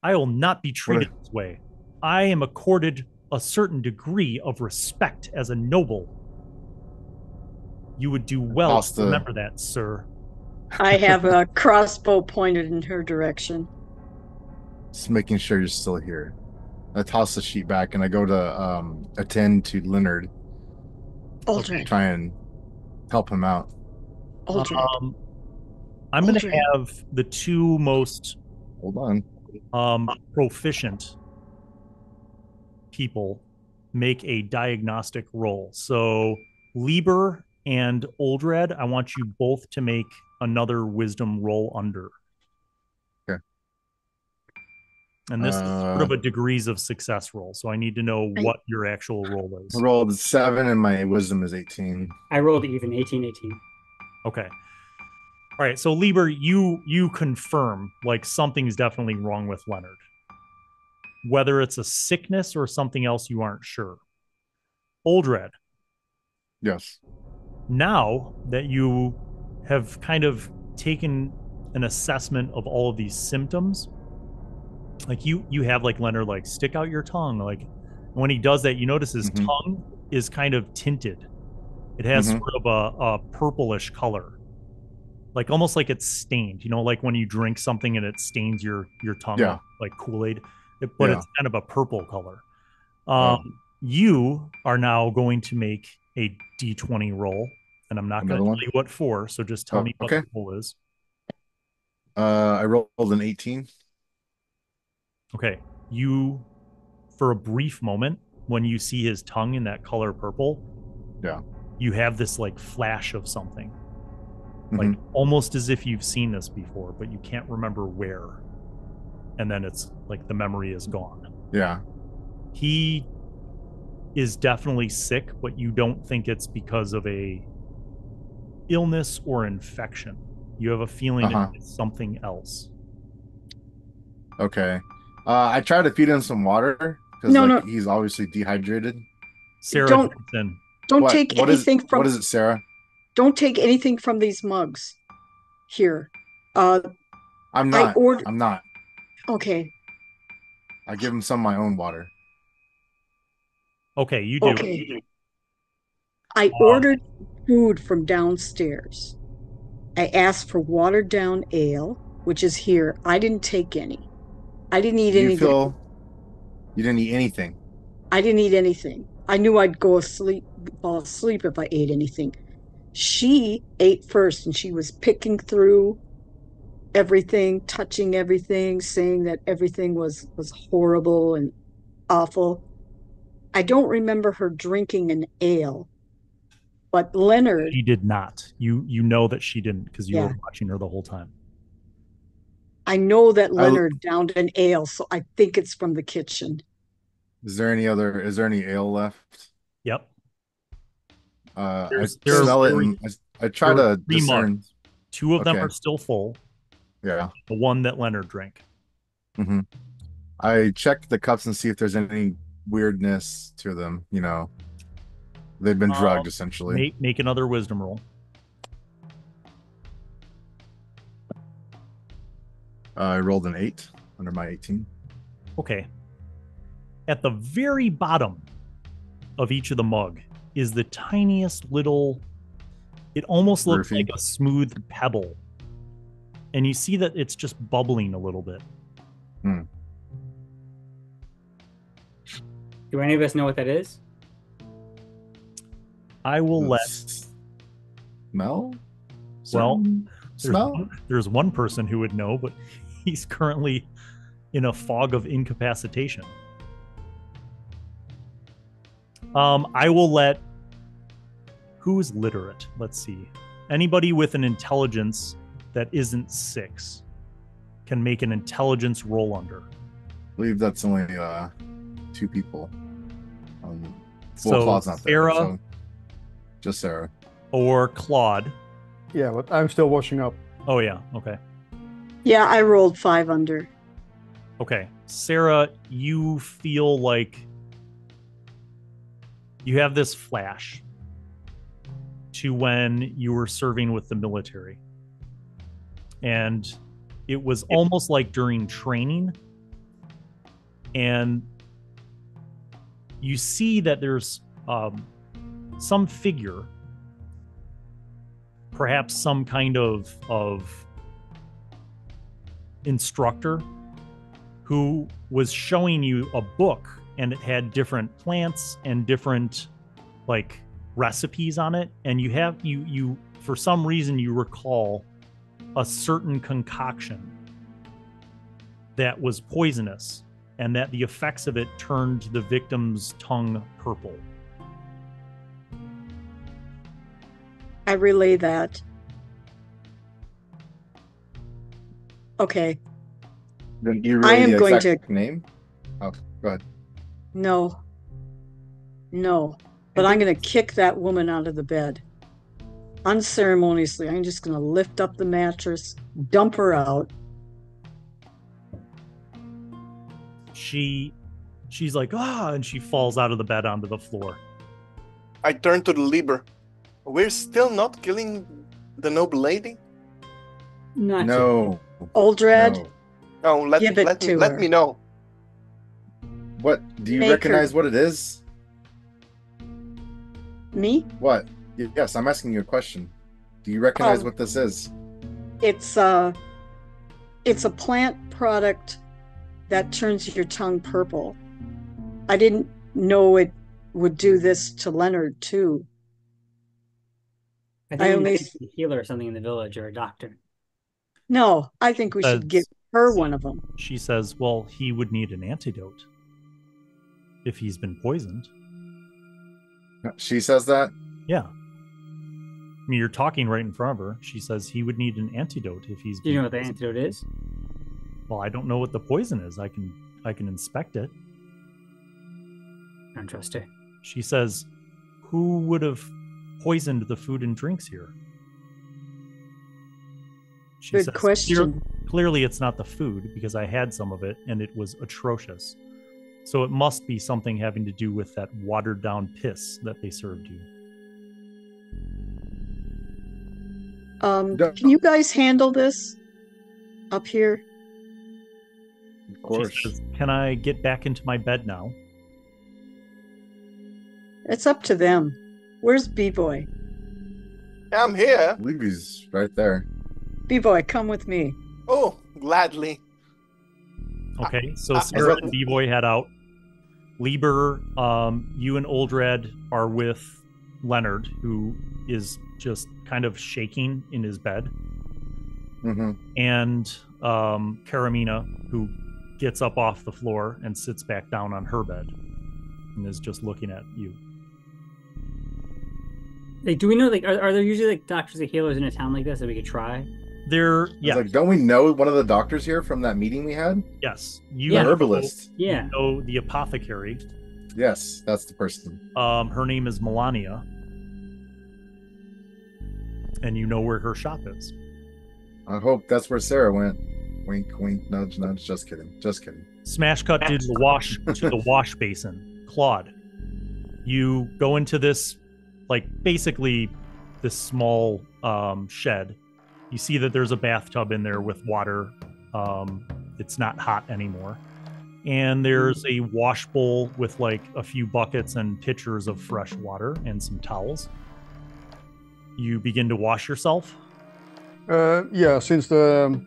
I will not be treated this way. I am accorded a certain degree of respect as a noble. You would do well to remember that, sir." I have a crossbow pointed in her direction. Just making sure you're still here. I toss the sheet back and I go to attend to Leonard. Oldrad. Try and help him out. Oldrad. I'm going to have the two most proficient people make a diagnostic roll. So Liber and Oldrad, I want you both to make another wisdom roll under. Okay. And this is sort of a degrees of success roll. So I need to know what your actual roll is. I rolled 7 and my wisdom is 18. I rolled even 18. Okay. All right. So Liber, you confirm like something's definitely wrong with Leonard. Whether it's a sickness or something else, you aren't sure. Oldrad. Yes. Now that you have kind of taken an assessment of all of these symptoms, like you have like Leonard like stick out your tongue, like when he does that, you notice his tongue is kind of tinted. It has sort of a purplish color, like almost like it's stained, you know, like when you drink something and it stains your tongue, like Kool-Aid, but it's kind of a purple color. You are now going to make a D20 roll, and I'm not going to tell you what for, so just tell me what the roll is. I rolled an 18. Okay. You, for a brief moment, when you see his tongue in that color purple, you have this like flash of something. Like almost as if you've seen this before, but you can't remember where. And then it's like the memory is gone. Yeah. He is definitely sick, but you don't think it's because of a illness or infection. You have a feeling it's something else. Okay. I try to feed him some water because he's obviously dehydrated. Sarah, don't take anything from. What is it, Sarah? Don't take anything from these mugs. Here. I'm not. I'm not. Okay. I give him some of my own water. Okay, you do. Okay. I ordered food from downstairs. I asked for watered down ale, which is here. I didn't take any. I didn't eat anything. You didn't eat anything? I didn't eat anything. I knew I'd fall asleep if I ate anything. She ate first, and she was picking through everything, touching everything, saying that everything was horrible and awful. I don't remember her drinking an ale, but Leonard... She did not. You know that she didn't because you were watching her the whole time. I know that Leonard downed an ale, so I think it's from the kitchen. Is there any ale left? Yep. I smell it and I try to discern. Mugs. 2 of them are still full. Yeah. The one that Leonard drank. I check the cups and see if there's any weirdness to them. You know, they've been drugged essentially. Make another wisdom roll. I rolled an 8 under my 18. Okay. At the very bottom of each of the mug is the tiniest little, it almost looks like a smooth pebble. And you see that it's just bubbling a little bit. Do any of us know what that is? I will let... Smell? Well, smell? There's one person who would know, but he's currently in a fog of incapacitation. I will let... Who's literate? Let's see. Anybody with an intelligence that isn't 6 can make an intelligence roll under. I believe that's only 2 people. So Claude's not there. Sarah, So just Sarah. Or Claude. Yeah, but I'm still washing up. Oh, yeah. Okay. Yeah, I rolled 5 under. Okay. Sarah, you feel like you have this flash to when you were serving with the military. And it was almost like during training. And you see that there's some figure, perhaps some kind of instructor, who was showing you a book, and it had different plants and different like recipes on it, and you for some reason you recall a certain concoction that was poisonous, and that the effects of it turned the victim's tongue purple. I relay that. Okay. Then you I relay am the going exact name? Oh, go ahead. No. But I'm going to kick that woman out of the bed. Unceremoniously. I'm just going to lift up the mattress, dump her out. She's like, and she falls out of the bed onto the floor. I turn to the Liber. We're still not killing the noble lady? No. Oldrad, No. Oh, let me know. What? Do you Make recognize her- what it is? me? What? Yes, I'm asking you a question. Do you recognize what this is? It's a plant product that turns your tongue purple. I didn't know it would do this to Leonard too. I I think only- we need a healer or something in the village, or a doctor. No, I think we should give her one of them. She says, well, he would need an antidote if he's been poisoned. She says that? Yeah. I mean, you're talking right in front of her. She says he would need an antidote if he's Do you been know what the poisoned. antidote is? Well, I don't know what the poison is. I can inspect it. I don't trust her. She says, who would have poisoned the food and drinks here? She Good says, question. Clearly it's not the food, because I had some of it and it was atrocious. So it must be something having to do with that watered down piss that they served you. Can you guys handle this up here? Of course. She says, can I get back into my bed now? It's up to them. Where's B-Boy? I'm here. I believe he's right there. B-Boy, come with me. Oh, gladly. Okay, so Sarah and B-Boy head out. Liber, you and Oldrad are with Leonard, who is just kind of shaking in his bed. Mm-hmm. And Karamina, who gets up off the floor and sits back down on her bed and is just looking at you. Like, do we know, like, are there usually like doctors or healers in a town like this that we could try? Like, don't we know one of the doctors here from that meeting we had? Yes. The herbalist. Yeah. You know the apothecary. Yes, that's the person. Her name is Melania. And you know where her shop is. I hope that's where Sarah went. Wink, wink, nudge, nudge. Just kidding. Just kidding. Smash cut to the wash basin. Claude, you go into this, like, basically this small shed. You see that there's a bathtub in there with water. It's not hot anymore. And there's a wash bowl with like a few buckets and pitchers of fresh water and some towels. You begin to wash yourself. Yeah, since the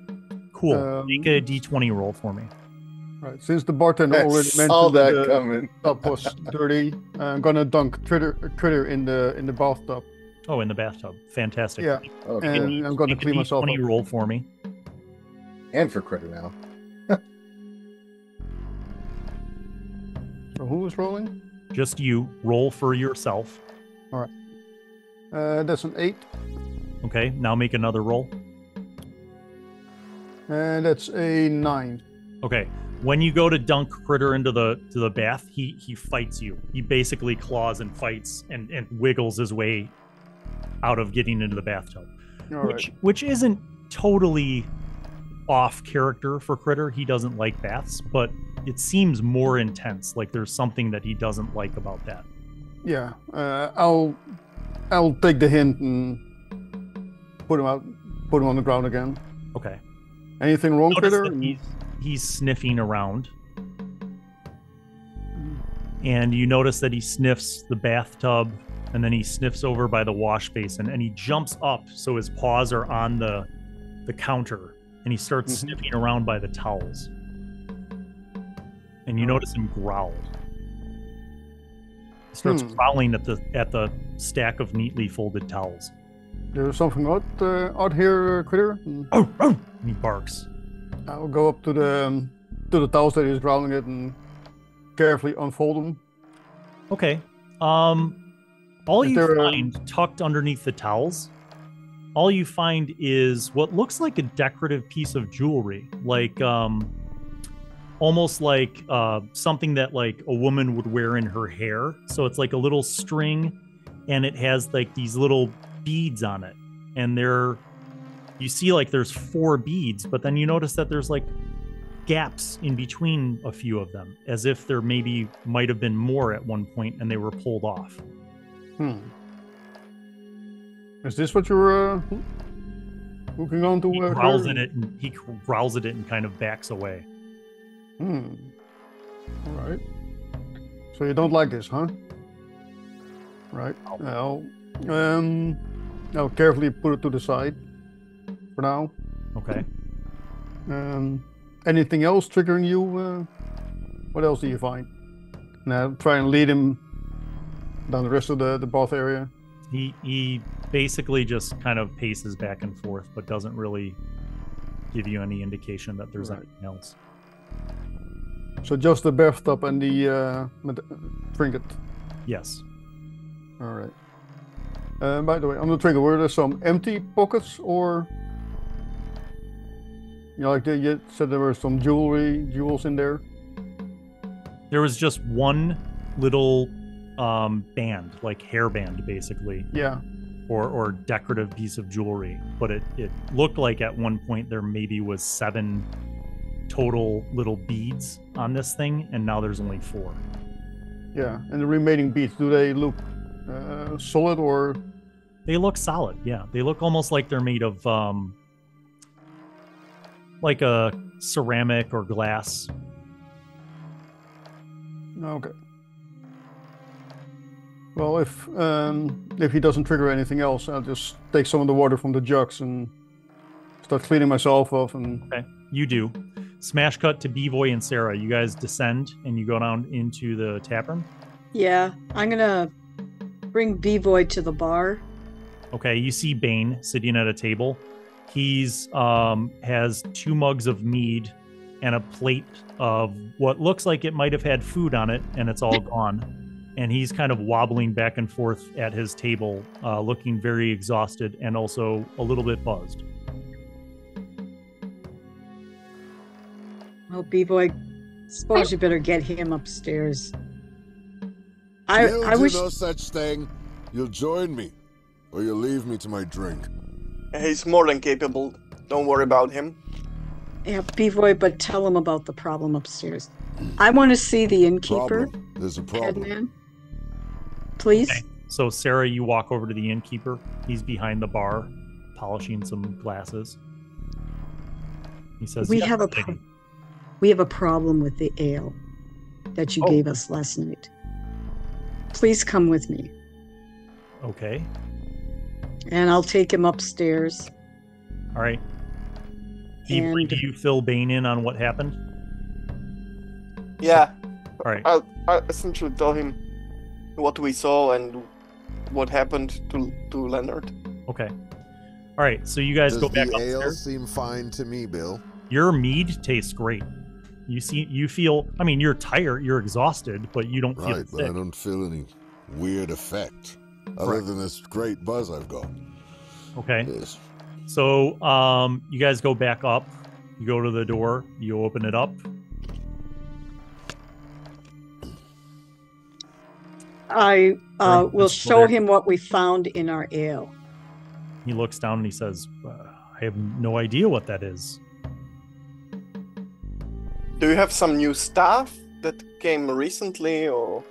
Cool. Make a d20 roll for me. right, since the bartender I already saw mentioned that the coming. tub was dirty, I'm gonna dunk critter in the bathtub. Oh, in the bathtub. Fantastic. Yeah, Okay. and I'm gonna Make a clean myself d20 up. roll for me. And for critter now. So who is rolling? Just you. Roll for yourself. That's an 8, Okay. Now make another roll. and that's a 9. Okay. When you go to dunk Critter into the bath, he fights you. He basically claws and fights and wiggles his way out of getting into the bathtub. All right. Which isn't totally off character for Critter. He doesn't like baths, but it seems more intense. Like there's something that he doesn't like about that. Yeah, I'll take the hint and put him on the ground again. Okay. Anything wrong, Notice critter? that he's sniffing around. And you notice that he sniffs the bathtub, and then he sniffs over by the wash basin, and he jumps up so his paws are on the counter, and he starts sniffing around by the towels. And you notice him growl. He starts growling at the stack of neatly folded towels. There's something out here, critter. And he barks. I'll go up to the towels that he's growling at and carefully unfold them. Okay. All Is you there find tucked underneath the towels, all you find is what looks like a decorative piece of jewelry, like almost like something that like a woman would wear in her hair. So it's like a little string, and it has like these little beads on it, and you see like there's 4 beads, but then you notice that there's like gaps in between a few of them, as if there maybe might have been more at one point and they were pulled off. Is this what you're looking on to? He growls at it, and he growls at it and kind of backs away. All right. So you don't like this, huh? Right. I'll carefully put it to the side for now. Okay. Anything else triggering you? What else do you find? Now try and lead him down the rest of the bath area. He basically just kind of paces back and forth, but doesn't really give you any indication that there's anything else. So just the bathtub and the trinket. Yes. All right. By the way, on the trinket, were there some empty pockets, or like you said, there were some jewels in there? There was just one little band, like hairband, basically. Yeah. Or decorative piece of jewelry, but it looked like at one point there maybe was 7 total little beads on this thing, and now there's only 4. Yeah, and the remaining beads, do they look solid or? They look solid. Yeah, they look almost like they're made of like a ceramic or glass. Okay. Well, if he doesn't trigger anything else, I'll just take some of the water from the jugs and start cleaning myself off. And okay, you do. Smash cut to Bivoj and Sarah. You guys descend and you go down into the tap room. Yeah, I'm gonna bring Bivoj to the bar. Okay, you see Bane sitting at a table. He's has 2 mugs of mead and a plate of what looks like it might have had food on it, and it's all gone. And he's kind of wobbling back and forth at his table, looking very exhausted and also a little bit buzzed. Oh, Bivoj, suppose you better get him upstairs. You'll I do wish. no such thing. You'll join me, or you'll leave me to my drink. He's more than capable. Don't worry about him. Yeah, Bivoj, but tell him about the problem upstairs. I want to see the innkeeper. Problem. There's a problem. Headman. Please. Okay. So, Sarah, you walk over to the innkeeper. He's behind the bar, polishing some glasses. He says, We "Yes, have a lady." We have a problem with the ale that you gave us last night. Please come with me. Okay. And I'll take him upstairs. All right. Bivoj, do you fill Bane in on what happened? Yeah. All right. I'll essentially tell him what we saw and what happened to Leonard. Okay. All right. So you guys Does go back the ale upstairs. seem fine to me, Bill? Your mead tastes great. You feel. I mean, you're tired. You're exhausted, but you don't feel Right, but sick. I don't feel any weird effect other Right. than this great buzz I've got. Okay. Yes. So you guys go back up. You go to the door. You open it up. I Right, will let's go show there. him what we found in our ale. He looks down and he says, "I have no idea what that is." Do you have some new staff that came recently, or?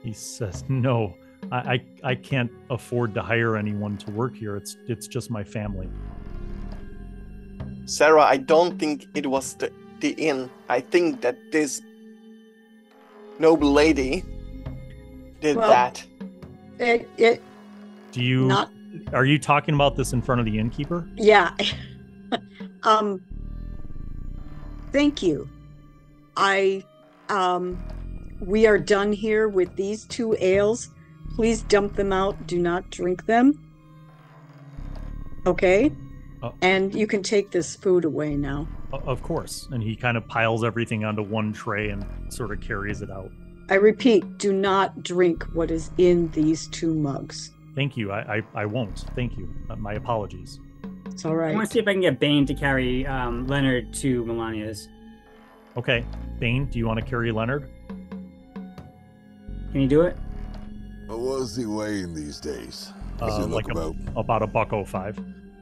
He says, "No, I can't afford to hire anyone to work here. It's just my family." Sarah, I don't think it was the inn. I think that this noble lady did Well, that. It Do you? not Are you talking about this in front of the innkeeper? yeah. Thank you. We are done here with these 2 ales. Please dump them out. Do not drink them. Okay? And you can take this food away now. Of course. And he kind of piles everything onto one tray and sort of carries it out. I repeat, do not drink what is in these 2 mugs. Thank you. I won't. Thank you. My apologies. It's all I right. want to see if I can get Bane to carry Leonard to Melania's. Okay. Bane, do you want to carry Leonard? Can you do it? What is he weighing these days? Does he Like look about $1.05.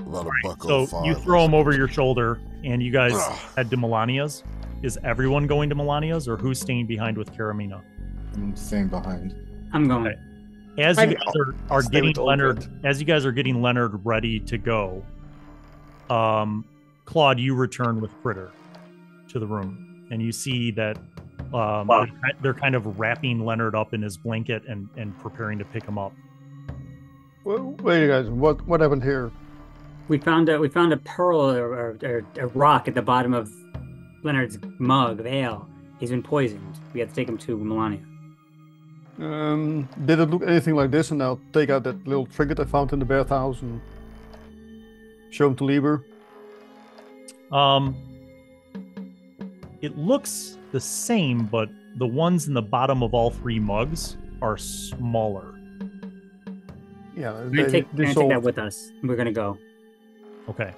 about a buck So 05 you or throw him something? over your shoulder, and you guys head to Melania's. Is everyone going to Melania's, or who's staying behind with Karamina? I'm staying behind. I'm going. Okay. As you guys are stay getting with Leonard, Oldrad. as you guys are getting Leonard ready to go, Claude, you return with Critter to the room, and you see that they're kind of wrapping Leonard up in his blanket and preparing to pick him up. Well, wait, guys, what happened here? We found a pearl or a rock at the bottom of Leonard's mug of ale. He's been poisoned. We have to take him to Melania. Did it look anything like this? And I'll take out that little trinket I found in the bathhouse and show him to Liber. It looks the same, but the ones in the bottom of all 3 mugs are smaller. Yeah, We're gonna take that with us. We're gonna go. Okay.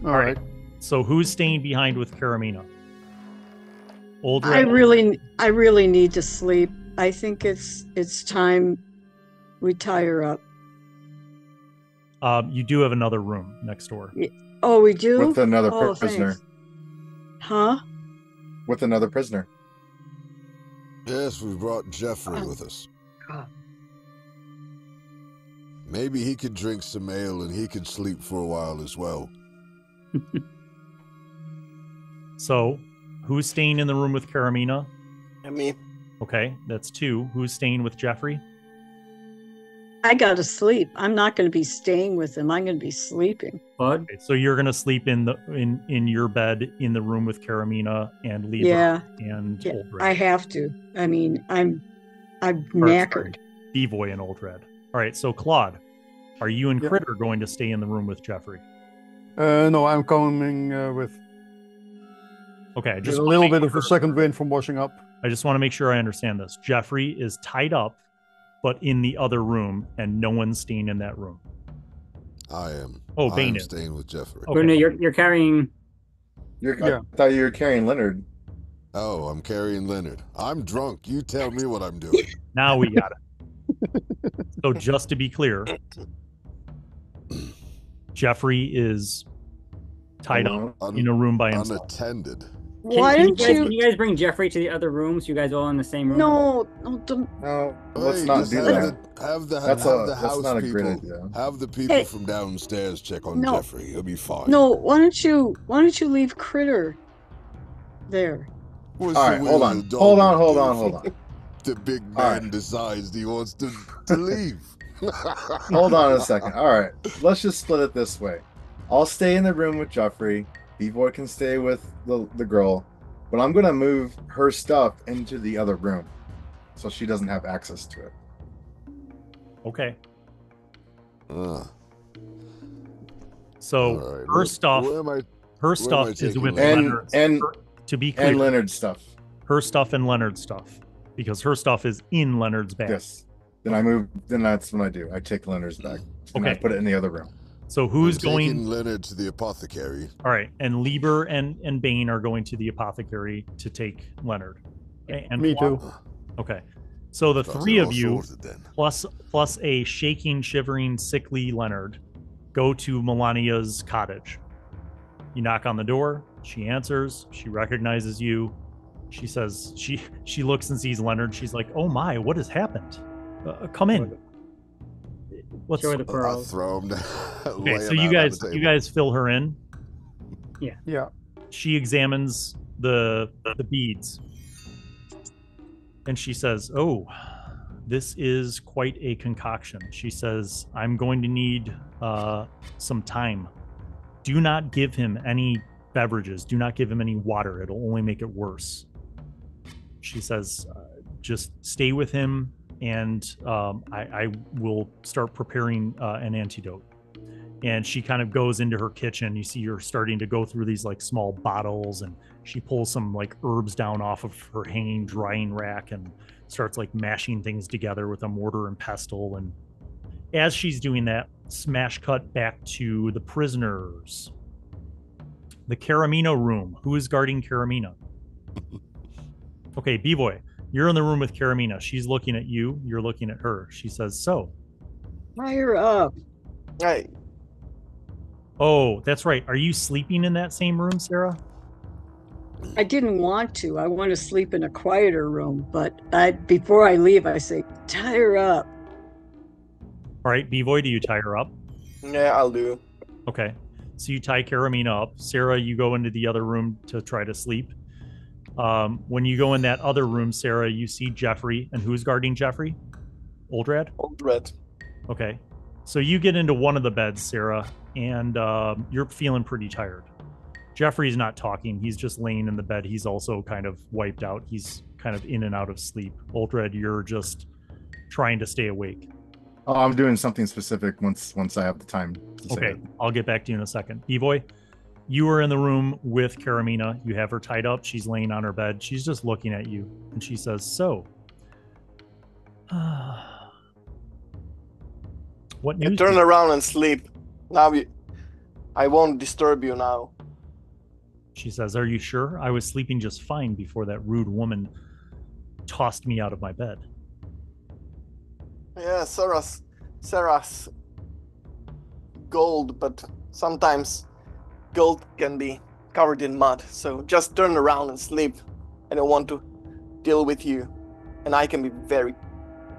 All right. So who's staying behind with Karamina? Oldrad? I really need to sleep. I think it's time we tie her up. You do have another room next door. Oh, we do? With another Oh, prisoner. thanks. Huh? With another prisoner. Yes, we brought Jeffrey with us. God. Maybe he could drink some ale and he could sleep for a while as well. So, who's staying in the room with Karamina? I mean, Okay, that's 2. Who's staying with Jeffrey? I gotta sleep. I'm not gonna be staying with him. I'm gonna be sleeping. Claude? Okay, so you're gonna sleep in your bed in the room with Karamina and Liber Yeah. and Yeah, Oldrad. I have to. I mean, I'm knackered. Bivoj and Oldrad. All right, so Claude, are you and Yeah. Critter going to stay in the room with Jeffrey? No, I'm coming with Okay, just just a wanna little make bit of a sure- second wind from washing up. I just want to make sure I understand this. Jeffrey is tied up, but in the other room, and no one's staying in that room. I am. Oh, I Bane am is. staying with Jeffrey. Okay. No, you're carrying. I thought you were carrying Leonard. Oh, I'm carrying Leonard. I'm drunk. You tell me what I'm doing. Now we got it. So just to be clear, Jeffrey is tied up in a room by himself. Unattended. Why Can don't you guys bring Jeffrey to the other room so you guys all in the same room? No, don't. No, let's Hey, not just do have that. That's the house not a people. great idea. Have the people Hey. from downstairs check on No. Jeffrey. He'll be fine. No, why don't you leave Critter? There. Well, All so right, what hold will on. the dog Hold on, do hold on, if hold on. The big All man right. decides he wants to leave. Hold on a second. All right, let's just split it this way. I'll stay in the room with Jeffrey. Bivoj can stay with the girl, but I'm gonna move her stuff into the other room so she doesn't have access to it. Okay. All So right, her stuff, where am I is taking with Leonard? Leonard's. And To be clear, and Leonard's stuff. her stuff and Leonard's stuff, because her stuff is in Leonard's bag. Yes. Then I move. Then that's what I do. I take Leonard's bag and I Okay. put it in the other room. So who's I'm taking going? Leonard to the apothecary. All right, and Liber and Bane are going to the apothecary to take Leonard. And Me too. Okay. So the Thought three they're of all you, sorted then. plus a shaking, shivering, sickly Leonard, go to Melania's cottage. You knock on the door. She answers. She recognizes you. She says she looks and sees Leonard. She's like, "Oh my, what has happened? Come in." What's Show her the I pearls. throw him down. okay? So you guys fill her in. Yeah. She examines the beads, and she says, "Oh, this is quite a concoction." She says, "I'm going to need some time. Do not give him any beverages. Do not give him any water. It'll only make it worse." She says, "Just stay with him, and I will start preparing an antidote." And she kind of goes into her kitchen. You see her starting to go through these like small bottles, and she pulls some like herbs down off of her hanging drying rack and starts like mashing things together with a mortar and pestle. And as she's doing that, smash cut back to the prisoners. The Karamina room. Who is guarding Karamina? Okay, Bivoj, you're in the room with Karamina. She's looking at you. You're looking at her. She says, "So." Fire up. Hey, Oh, that's right. Are you sleeping in that same room, Sarah? I didn't want to. I want to sleep in a quieter room, but before I leave, I say, tie her up. All right, Bivoj, do you tie her up? yeah, I'll do. Okay. So you tie Karamina up. Sarah, you go into the other room to try to sleep. When you go in that other room, Sarah, you see Jeffrey. And who's guarding Jeffrey? Oldrad? Oldrad. Okay. So you get into one of the beds, Sarah, and you're feeling pretty tired. Jeffrey's not talking. He's just laying in the bed. He's also kind of wiped out. He's kind of in and out of sleep. Oldrad, you're just trying to stay awake. Oh, I'm doing something specific once I have the time to say Okay, it. I'll get back to you in a second. Bivoj, you are in the room with Karamina. You have her tied up. She's laying on her bed. She's just looking at you, and she says, "So, what You news?" turn around and sleep. Now I won't disturb you now. She says, "Are you sure? I was sleeping just fine before that rude woman tossed me out of my bed." Yeah, Sarah's gold, but sometimes gold can be covered in mud. So just turn around and sleep. I don't want to deal with you, and I can be very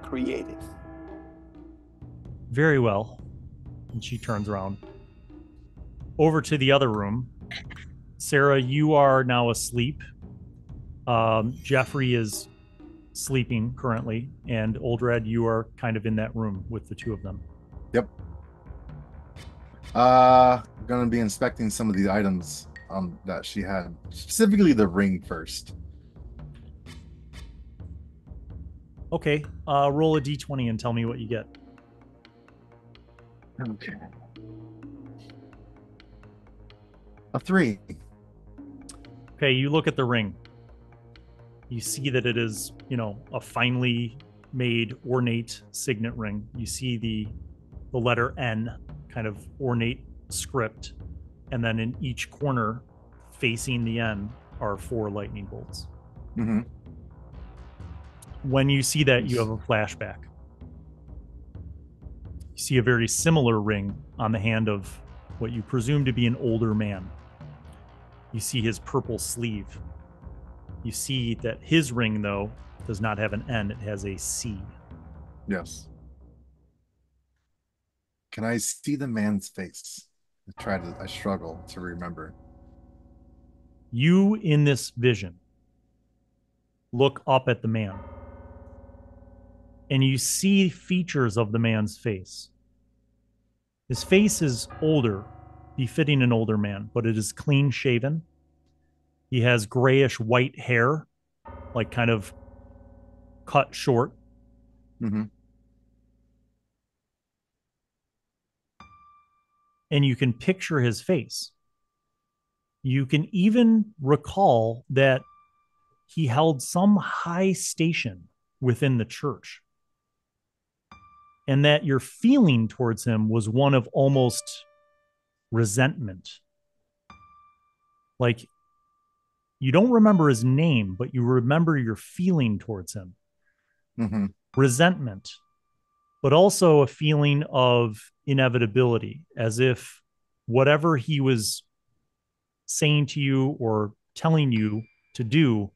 creative. Very well. And she turns around. Over to the other room. Sarah, you are now asleep. Jeffrey is sleeping currently, and Oldrad, you are kind of in that room with the two of them. Yep. I'm gonna be inspecting some of the items that she had, specifically the ring first. Okay, roll a d20 and tell me what you get. Okay. A 3. Okay, you look at the ring. You see that it is, a finely made, ornate signet ring. You see the letter N, kind of ornate script, and then in each corner, facing the N, are 4 lightning bolts. Mm-hmm. When you see that, you have a flashback. You see a very similar ring on the hand of what you presume to be an older man. You see his purple sleeve. You see that his ring, though, does not have an N. It has a C. Yes. Can I see the man's face? I struggle to remember. You, in this vision, look up at the man, and you see features of the man's face. His face is older, befitting an older man, but it is clean shaven. He has grayish white hair, like kind of cut short. Mm-hmm. And you can picture his face. You can even recall that he held some high station within the church, and that your feeling towards him was one of almost resentment. Like, you don't remember his name, but you remember your feeling towards him. Mm-hmm. Resentment, but also a feeling of inevitability, as if whatever he was saying to you or telling you to do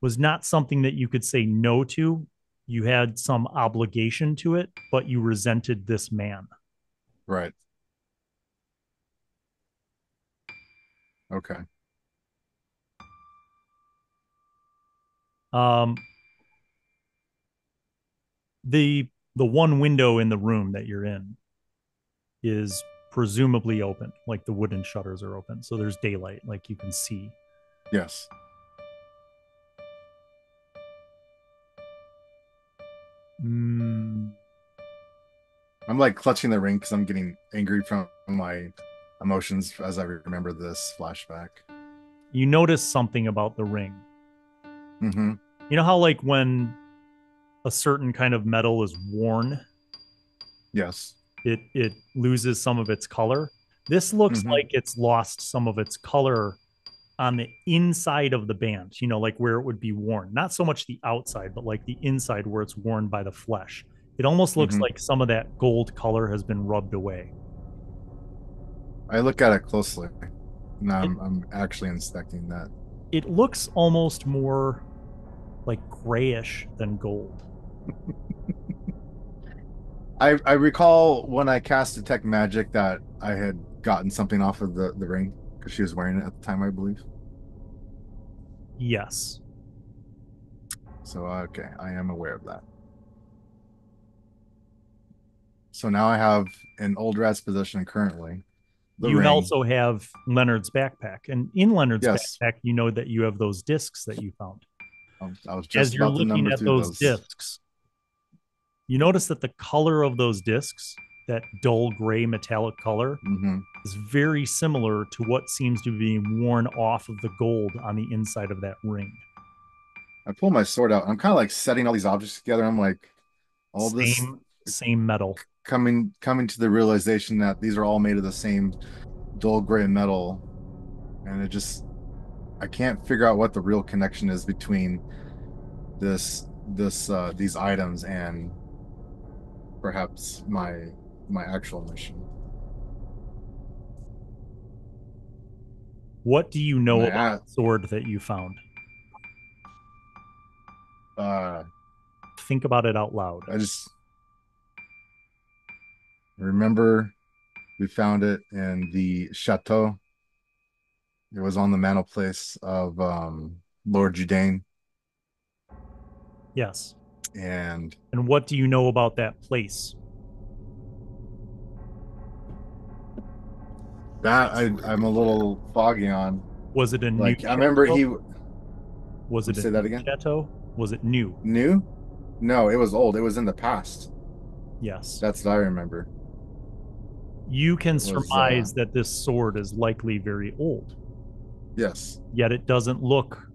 was not something that you could say no to. You had some obligation to it, but you resented this man. Right. Okay. The one window in the room that you're in is presumably open, like the wooden shutters are open, so there's daylight, like you can see. Yes. I'm like clutching the ring because I'm getting angry from my emotions as I remember this flashback. You notice something about the ring. Mm-hmm. You know how, like, when a certain kind of metal is worn, Yes. it loses some of its color. This looks like it's lost some of its color on the inside of the band, you know, like where it would be worn. Not so much the outside, but like the inside where it's worn by the flesh. It almost looks like some of that gold color has been rubbed away. I look at it closely. Now I'm actually inspecting that. It looks almost more like grayish than gold. I recall when I cast Detect Magic that I had gotten something off of the ring because she was wearing it at the time, I believe. Yes. So, okay, I am aware of that. So now I have an Oldrad's position currently. You also have Leonard's backpack. And in Leonard's backpack, you know that you have those discs that you found. I was just as you're looking at those discs, you notice that the color of those discs, that dull gray metallic color, is very similar to what seems to be worn off of the gold on the inside of that ring. I pull my sword out. I'm kind of like setting all these objects together. I'm like, all same metal. Coming to the realization that these are all made of the same dull gray metal, and I can't figure out what the real connection is between these items and perhaps my actual mission. What do you know about the sword that you found? Think about it out loud. I just remember we found it in the chateau. It was on the mantelpiece of Lord Judain. Yes. And what do you know about that place? That I'm a little foggy on. Was it a new I remember chateau? Was it say that again? Chateau? Was it new? New? No, it was old. It was in the past. Yes. That's what I remember. You can surmise that this sword is likely very old. Yes. Yet it doesn't look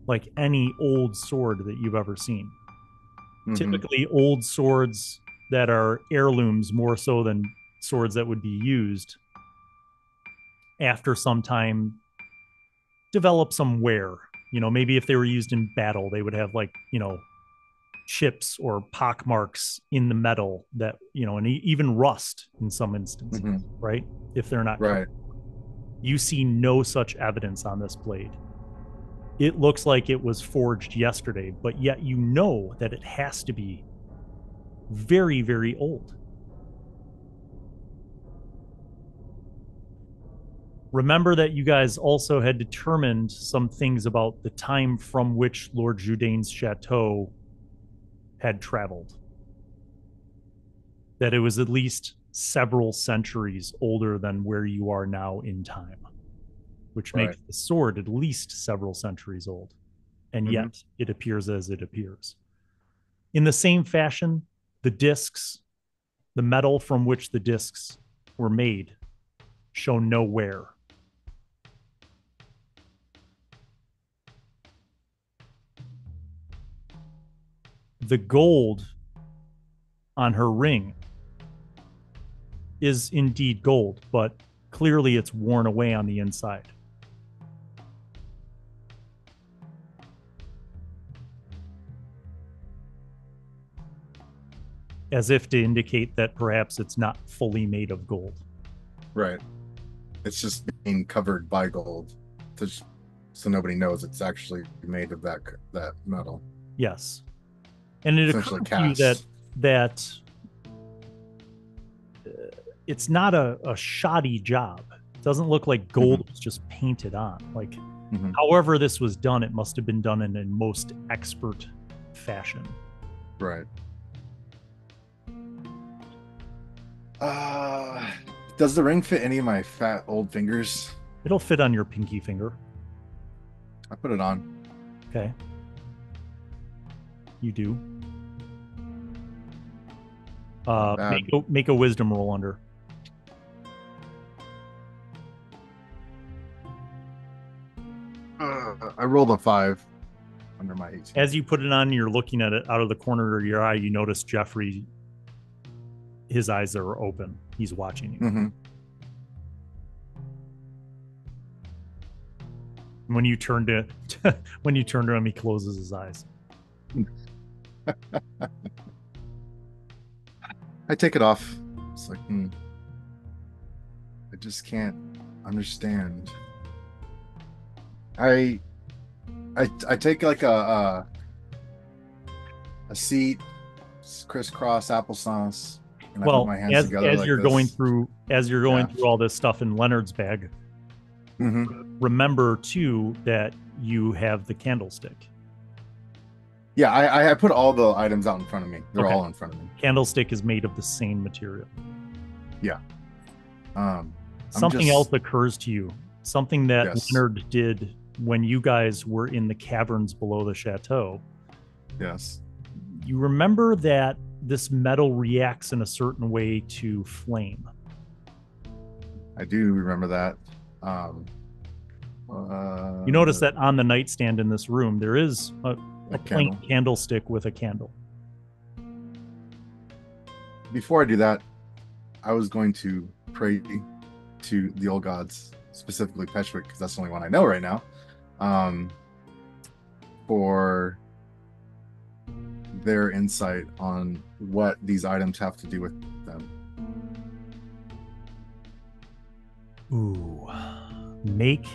like any old sword that you've ever seen. Typically, old swords that are heirlooms, more so than swords that would be used, after some time, develop some wear. You know, maybe if they were used in battle, they would have, like, you know, chips or pock marks in the metal that, you know, and even rust in some instances, right? If they're not right. You see no such evidence on this blade. It looks like it was forged yesterday, but yet you know that it has to be very, very old. Remember that you guys also had determined some things about the time from which Lord Jourdain's chateau had traveled. That it was at least several centuries older than where you are now in time, which makes the sword at least several centuries old. And yet it appears as it appears. In the same fashion, the discs, the metal from which the discs were made, show no wear. The gold on her ring is indeed gold, but clearly it's worn away on the inside. As if to indicate that perhaps it's not fully made of gold. Right. It's just being covered by gold, so nobody knows it's actually made of that metal. Yes. And it occurred to you that it's not a shoddy job. It doesn't look like gold was just painted on. Like, however this was done, it must have been done in a most expert fashion. Right. Does the ring fit any of my fat old fingers? It'll fit on your pinky finger. I put it on. Okay. You do. Make a wisdom roll under. I rolled a 5 under my 18. As you put it on, you're looking at it out of the corner of your eye. You notice Jeffrey, his eyes are open. He's watching you. When you turn to him, he closes his eyes. I take it off. It's like, I just can't understand. I take like a seat, crisscross applesauce. And I put my hands together as like you're this. going through all this stuff in Leonard's bag, remember too that you have the candlestick. Yeah, I put all the items out in front of me. They're all in front of me. Candlestick is made of the same material. Yeah. Something else occurs to you. Something that Leonard did when you guys were in the caverns below the chateau. Yes. You remember that this metal reacts in a certain way to flame. I do remember that. You notice that on the nightstand in this room, there is a plain candlestick with a candle. Before I do that, I was going to pray to the old gods, specifically Peshwick, because that's the only one I know right now, for their insight on what these items have to do with them. Ooh. Make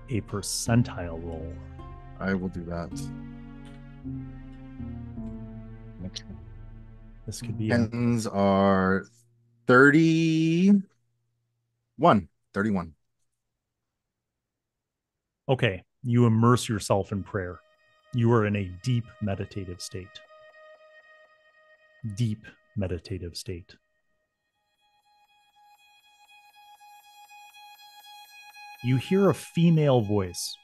a percentile roll. I will do that. Okay. This could be Pens are 31. 31. Okay. You immerse yourself in prayer. You are in a deep meditative state. Deep meditative state. You hear a female voice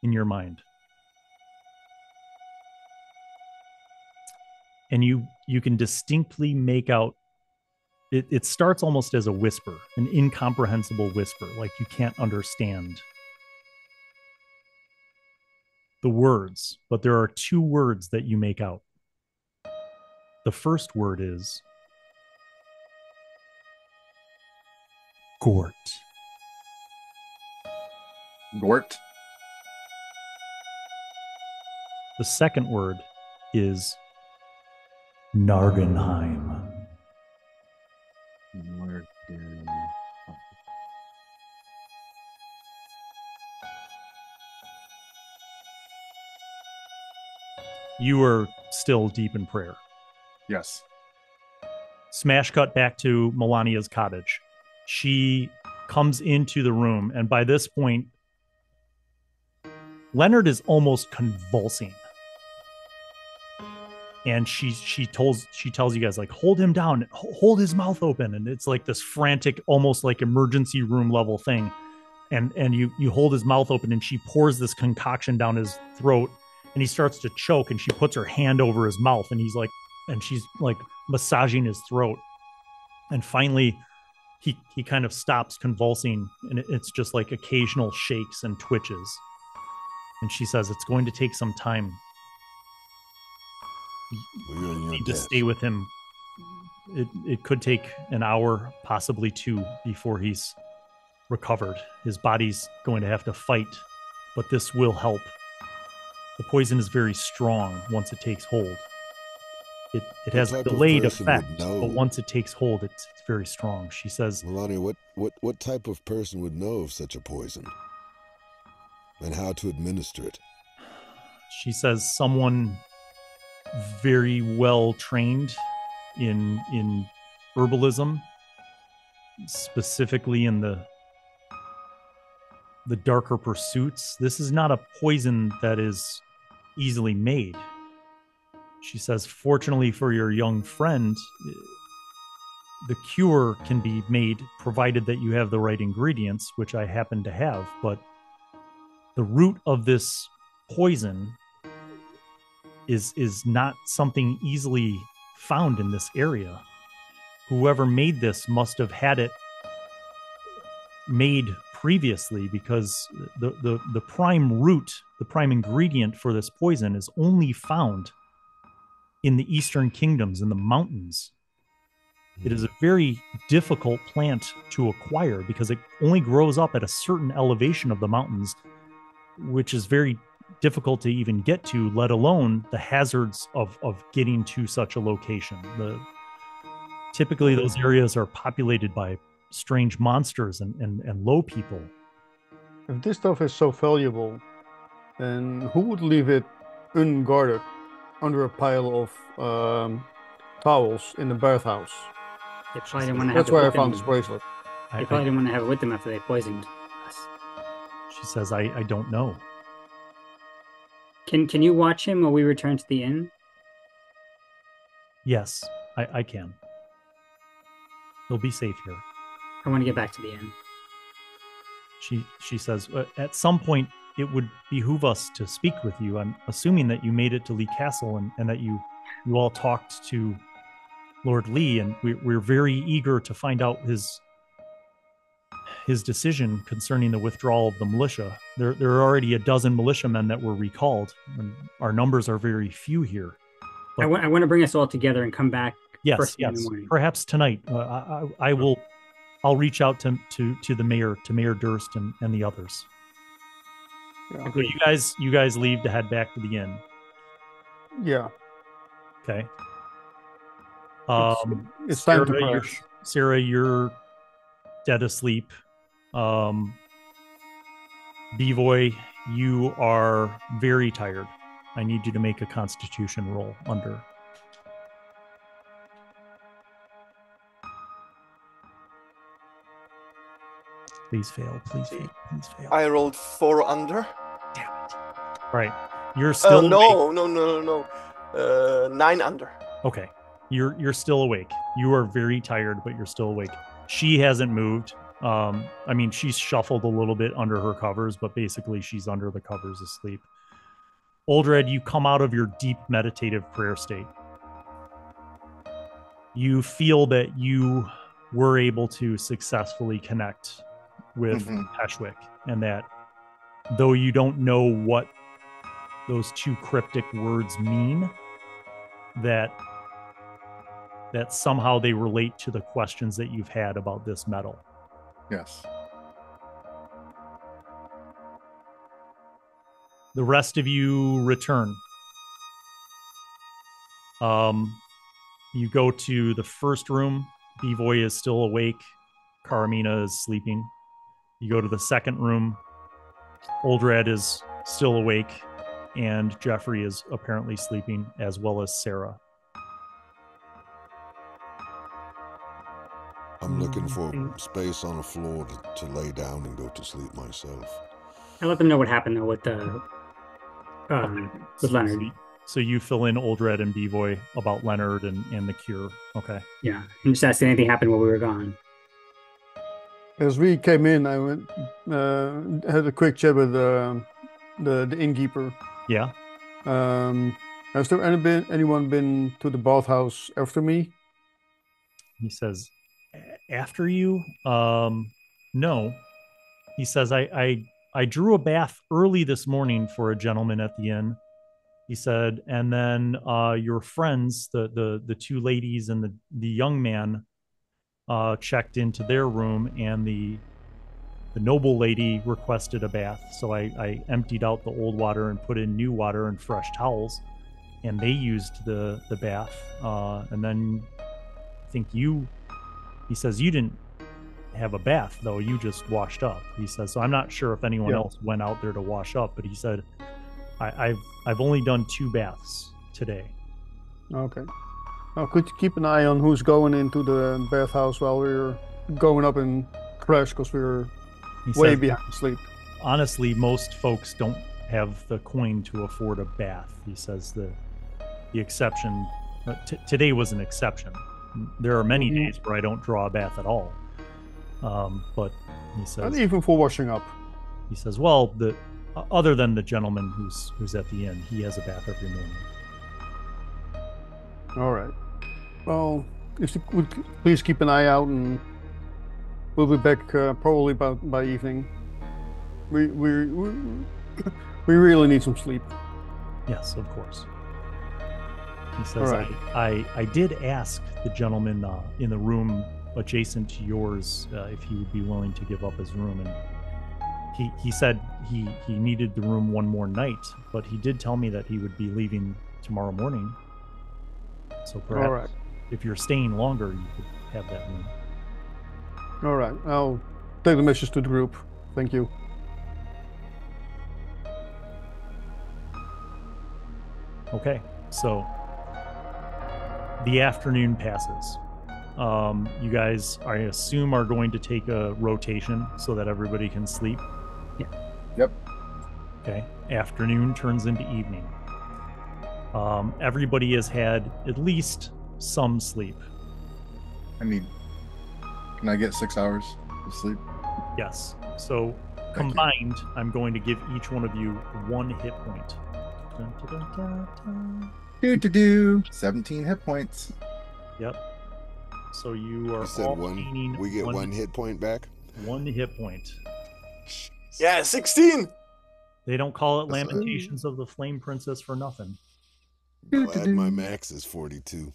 in your mind. And you can distinctly make out, it starts almost as a whisper, an incomprehensible whisper, like you can't understand the words, but there are two words that you make out. The first word is Gort. Gort. The second word is Nargenheim. You are still deep in prayer. Yes. Smash cut back to Melania's cottage. She comes into the room, and by this point, Leonard is almost convulsing. And she tells you guys, like, hold him down, hold his mouth open. And it's like this frantic, almost like emergency room level thing. And you hold his mouth open, and she pours this concoction down his throat, and he starts to choke, and she puts her hand over his mouth, and she's like massaging his throat. And finally he kind of stops convulsing, and it's just like occasional shakes and twitches. And she says, it's going to take some time. You need to stay with him. It could take an hour, possibly 2, before he's recovered. His body's going to have to fight, but this will help. The poison is very strong once it takes hold. It has a delayed effect, but once it takes hold, it's very strong. She says, Melania, what type of person would know of such a poison? And how to administer it? She says someone very well trained in herbalism, specifically in the darker pursuits. This is not a poison that is easily made. She says, fortunately for your young friend, the cure can be made provided that you have the right ingredients, which I happen to have, but the root of this poison is not something easily found in this area. Whoever made this must have had it made previously, because the prime root, the prime ingredient for this poison is only found in the eastern kingdoms, in the mountains. It is a very difficult plant to acquire because it only grows up at a certain elevation of the mountains, which is very difficult to even get to, let alone the hazards of getting to such a location. Typically those areas are populated by strange monsters and low people. If this stuff is so valuable, then who would leave it unguarded under a pile of towels in the bathhouse? They probably didn't want to have That's where I found this bracelet. They probably didn't want to have it with them after they poisoned us. She says, I don't know. Can you watch him while we return to the inn? Yes, I can. He'll be safe here. I want to get back to the inn. She says, at some point, it would behoove us to speak with you. I'm assuming that you made it to Lee Castle and that you all talked to Lord Lee, and we're very eager to find out his decision concerning the withdrawal of the militia. There are already a dozen militiamen that were recalled, and our numbers are very few here. But I want to bring us all together and come back. Yes, in the morning. Perhaps tonight. I'll reach out to the mayor, to Mayor Durst and the others. Yeah. So you guys leave to head back to the inn. Yeah. Okay. It's time to crash. Sarah, you're dead asleep. Bivoj, you are very tired. I need you to make a constitution roll under. Please fail. Please fail. Please fail. I rolled 4 under. Damn it. Right. You're still No. 9 under. Okay. You're still awake. You are very tired, but you're still awake. She hasn't moved. I mean, she's shuffled a little bit under her covers, but basically she's under the covers asleep. Oldrad, you come out of your deep meditative prayer state. You feel that you were able to successfully connect with Peshwick, and that though you don't know what those 2 cryptic words mean, that somehow they relate to the questions that you've had about this metal. Yes. The rest of you return. You go to the first room. Bivoj is still awake. Karamina is sleeping. You go to the second room. Oldrad is still awake, and Jeffrey is apparently sleeping, as well as Sarah. I'm looking for space on the floor to lay down and go to sleep myself. I let them know what happened though with Leonard. So you fill in Oldrad and Bivoj about Leonard and the cure. Okay. Yeah, and just ask if anything happened while we were gone. As we came in, I went had a quick chat with the innkeeper. Yeah. Has there anyone been to the bathhouse after me? He says, after you? No. He says, I drew a bath early this morning for a gentleman at the inn. He said, and then your friends, the two ladies and the young man, checked into their room, and the noble lady requested a bath. So I emptied out the old water and put in new water and fresh towels, and they used the bath. And then I think he says you didn't have a bath though, you just washed up. He says, so I'm not sure if anyone else went out there to wash up, but he said, I've only done 2 baths today. Okay. Well, could you keep an eye on who's going into the bathhouse while we're going up and crash, because we're way behind sleep. Honestly, most folks don't have the coin to afford a bath. He says the exception, today was an exception. There are many days where I don't draw a bath at all. But he says, and even for washing up. He says, well, other than the gentleman who's at the inn, he has a bath every morning. All right. Well, if you would please keep an eye out, and we'll be back probably by evening. We really need some sleep. Yes, of course. He says, right. I did ask the gentleman in the room adjacent to yours if he would be willing to give up his room, and he said he needed the room one more night, but he did tell me that he would be leaving tomorrow morning. So perhaps if you're staying longer, you could have that room. All right, I'll take the message to the group. Thank you. Okay, so the afternoon passes. You guys, I assume, are going to take a rotation so that everybody can sleep. Yeah. Yep. Okay. Afternoon turns into evening. Everybody has had at least some sleep. Can I get 6 hours of sleep? Yes. So combined, I'm going to give each one of you 1 hit point. Dun, dun, dun, dun, dun. 17 hit points. Yep. So you are said all one. We get 1 hit point back. 1 hit point. Yeah, 16. They don't call it Lamentations of the Flame Princess for nothing. Glad my max is 42.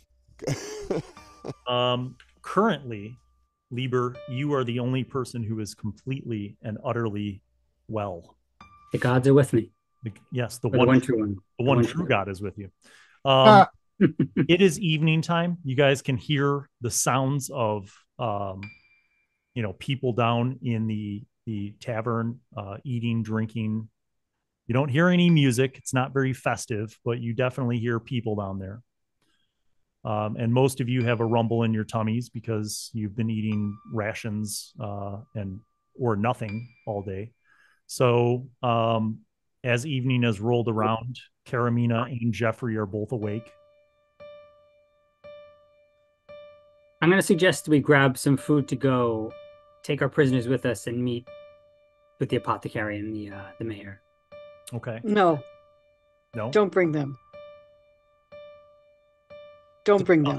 Currently, Liber, you are the only person who is completely and utterly well. The gods are with me. The one true one. The one true God is with you. It is evening time. You guys can hear the sounds of people down in the tavern, eating, drinking. You don't hear any music. It's not very festive, but you definitely hear people down there. And most of you have a rumble in your tummies because you've been eating rations or nothing all day. So as evening has rolled around, Karamina and Jeffrey are both awake. I'm going to suggest we grab some food to go, take our prisoners with us, and meet with the apothecary and the mayor. Okay. No. Don't bring them. Don't bring them.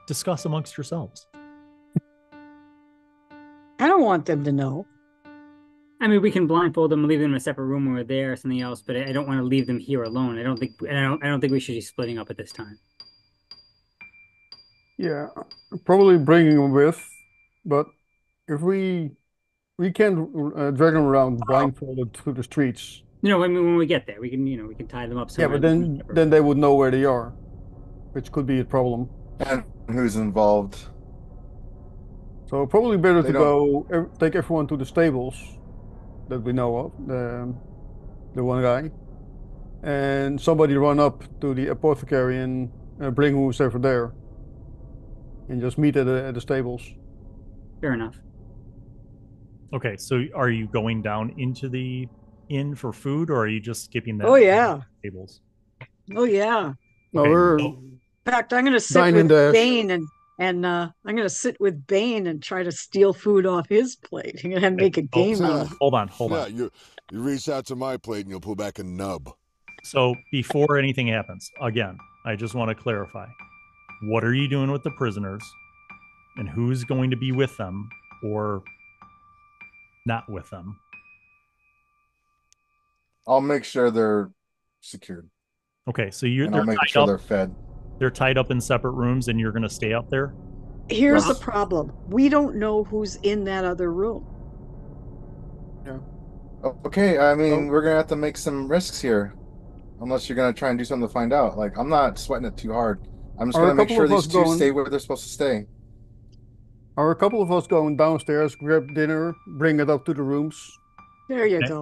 Discuss amongst yourselves. I don't want them to know. I mean, we can blindfold them and leave them in a separate room when we're there or something else, but I don't want to leave them here alone. I don't think we should be splitting up at this time. Yeah, probably bringing them with, but if we can't drag them around blindfolded through the streets. I mean, when we get there, we can tie them up somewhere. Yeah, but then they would know where they are, which could be a problem. And who's involved. So probably better to go take everyone to the stables that we know of, the one guy, and somebody run up to the apothecary and bring who's ever there, and just meet at the stables. Fair enough. Okay, so are you going down into the inn for food, or are you just skipping that? Oh yeah. Tables. Oh yeah. No, Okay. we're In fact, I'm going to sit Dine and with dash. Bane and I'm going to sit with Bane and try to steal food off his plate and make a game hold out of it. Hold Yeah, on. you reach out to my plate and you'll pull back a nub. So before anything happens, again, I just want to clarify. What are you doing with the prisoners? And who's going to be with them or not with them? I'll make sure they're secured. Okay, so And I'll make sure they're fed. They're tied up in separate rooms and you're going to stay up there? Here's Yes. the problem. We don't know who's in that other room. Okay, I mean, we're gonna have to make some risks here, unless you're gonna try and do something to find out. Like, I'm not sweating it too hard. I'm just Are a gonna make couple sure of these us two going- stay where they're supposed to stay. Are a couple of us going downstairs, grab dinner, bring it up to the rooms? There you Okay. go.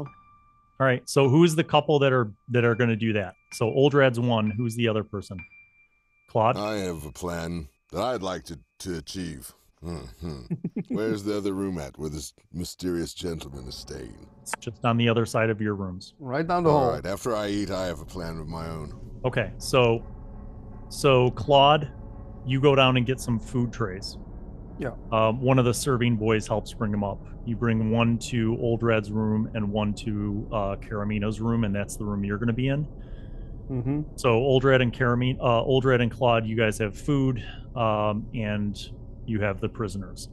All right. So who's the couple that are going to do that? So Oldrad's one. Who's the other person? Claude? I have a plan that I'd like to achieve. Where's the other room at where this mysterious gentleman is staying? It's just on the other side of your rooms. Right down the All hall. right, after I eat, I have a plan of my own. Okay. So Claude, you go down and get some food trays. Yeah. One of the serving boys helps bring them up. You bring one to Oldrad's room and one to Karamina's room, and that's the room you're going to be in. Mm-hmm. So Oldrad and Claude, you guys have food, and you have the prisoners.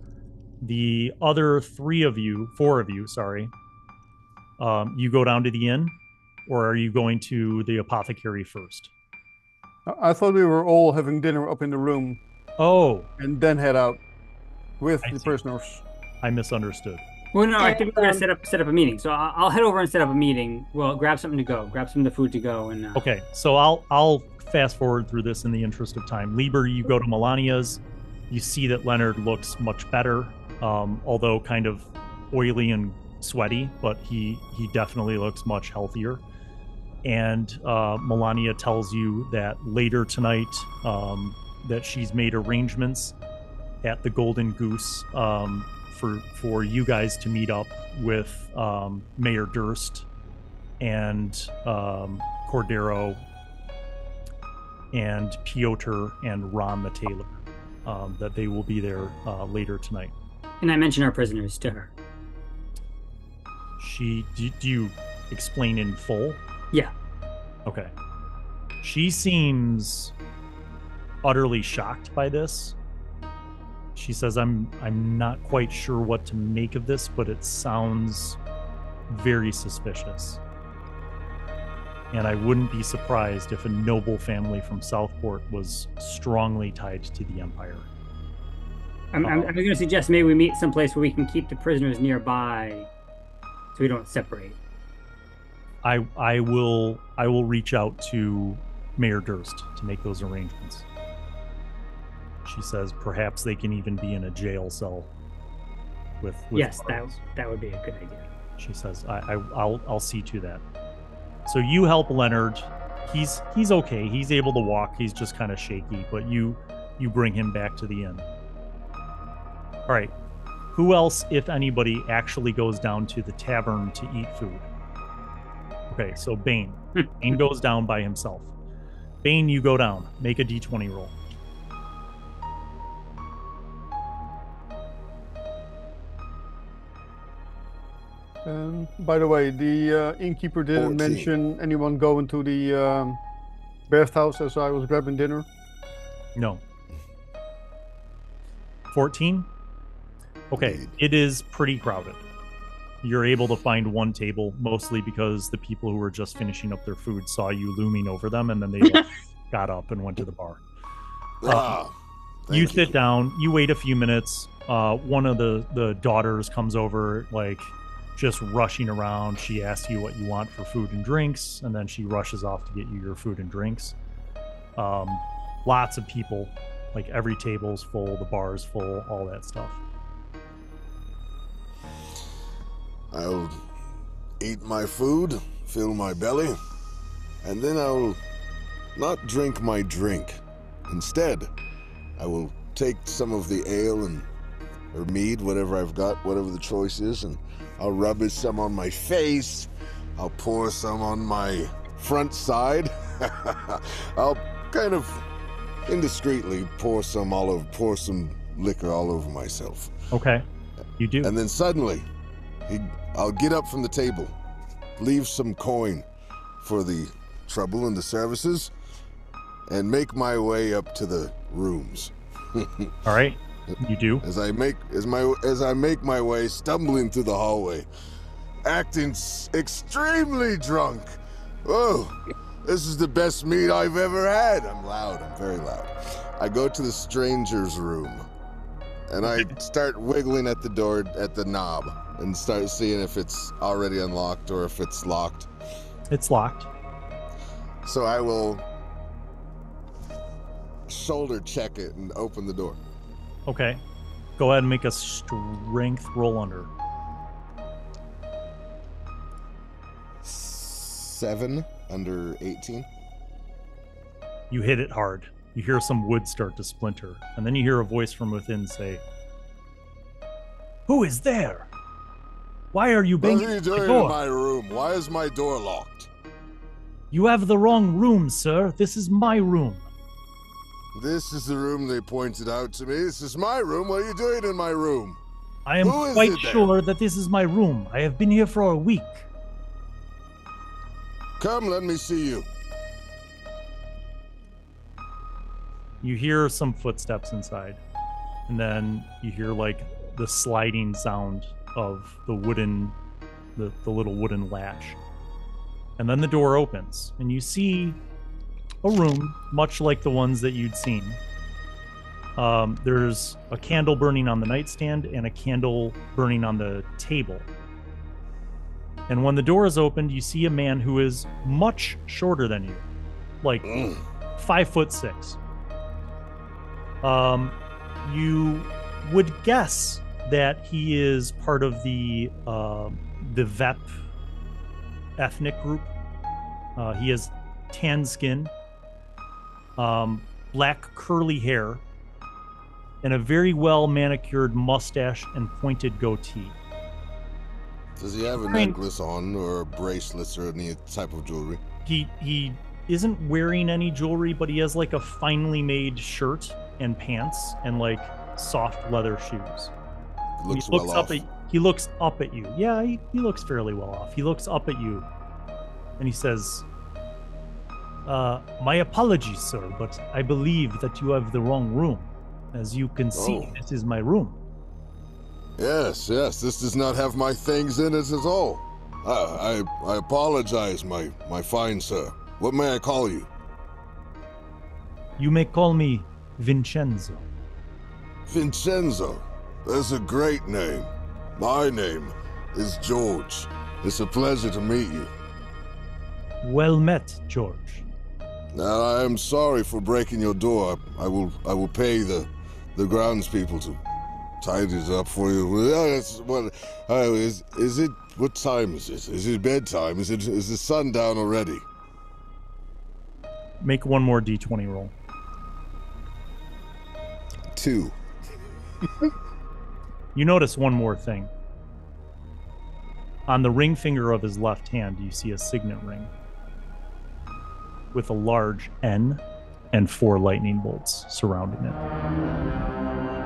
The other four of you, sorry, you go down to the inn, or are you going to the apothecary first? I thought we were all having dinner up in the room Oh, and then head out with I the see. prisoners. I misunderstood. Well, no, I And, think we're gonna set up a meeting. So I'll head over and set up a meeting. Well, grab something to go, grab some of the food to go, and Okay, so I'll fast forward through this in the interest of time. Liber, you go to Melania's. You see that Leonard looks much better, although kind of oily and sweaty, but he definitely looks much healthier. And Melania tells you that later tonight that she's made arrangements at the Golden Goose for you guys to meet up with Mayor Durst and Cordero and Piotr and Ron the tailor, that they will be there later tonight. and I mention our prisoners to her. Do you explain in full? Yeah. Okay. She seems utterly shocked by this. She says, I'm not quite sure what to make of this, but it sounds very suspicious. And I wouldn't be surprised if a noble family from Southport was strongly tied to the Empire. I'm going to suggest maybe we meet someplace where we can keep the prisoners nearby, so we don't separate. I will reach out to Mayor Durst to make those arrangements. She says perhaps they can even be in a jail cell with Yes, guards. that would be a good idea. She says I'll see to that. So you help Leonard. He's okay. He's able to walk. He's just kind of shaky, but you bring him back to the inn. All right. Who else, if anybody, actually goes down to the tavern to eat food? Okay, so Bane. Bane goes down by himself. Bane, you go down. Make a d20 roll. By the way, the innkeeper didn't 14. mention anyone going to the guest house as I was grabbing dinner. No. 14? Okay, Indeed. it is pretty crowded. You're able to find one table, mostly because the people who were just finishing up their food saw you looming over them, and then they got up and went to the bar. You sit down, you wait a few minutes. One of the daughters comes over, like, just rushing around. She asks you what you want for food and drinks, and then she rushes off to get you your food and drinks. Lots of people, like every table's full, the bar's full, all that stuff. I'll eat my food, fill my belly, and then I'll not drink my drink. Instead, I will take some of the ale and or mead, whatever I've got, whatever the choice is, and I'll rub it some on my face. I'll pour some on my front side. I'll kind of indiscreetly pour some liquor all over myself. Okay, you do. And then suddenly, I'll get up from the table, leave some coin for the trouble and the services, and make my way up to the rooms. All right, you do. As I make my way, stumbling through the hallway, acting extremely drunk. Oh, this is the best meat I've ever had. I'm loud. I'm very loud. I go to the stranger's room, and I start wiggling at the door, at the knob, and start seeing if it's already unlocked or if it's locked. It's locked. So I will shoulder check it and open the door. Okay. Go ahead and make a strength roll under. 7 under 18. You hit it hard. You hear some wood start to splinter, and then you hear a voice from within say, "Who is there? Why are you banging What are you at the doing door? in my room? Why is my door locked? You have the wrong room, sir. This is my room." This is the room they pointed out to me. This is my room. What are you doing in my room? I am Who is quite it there? sure that this is my room. I have been here for a week. Come, let me see you. You hear some footsteps inside, and then you hear like the sliding sound of the little wooden latch. And then the door opens, and you see a room much like the ones that you'd seen. There's a candle burning on the nightstand and a candle burning on the table. And when the door is opened, you see a man who is much shorter than you, like 5'6". You would guess that he is part of the Vep ethnic group. He has tan skin, black curly hair, and a very well manicured mustache and pointed goatee. Does he have a necklace on or bracelets or any type of jewelry? He isn't wearing any jewelry, but he has like a finely made shirt and pants and like soft leather shoes. He looks up at you. Yeah, he looks fairly well off. He looks up at you and he says, "My apologies, sir, but I believe that you have the wrong room. As you can see, this is my room." Yes, this does not have my things in it at all. I apologize, my fine sir. What may I call you? You may call me Vincenzo. Vincenzo? That's a great name. My name is George. It's a pleasure to meet you. Well met, George. Now, I am sorry for breaking your door. I will pay the groundspeople to tidy it up for you. That's what. Is it? What time is it? Is it bedtime? Is the sun down already? Make one more d20 roll. 2. You notice one more thing. On the ring finger of his left hand, you see a signet ring with a large N and 4 lightning bolts surrounding it.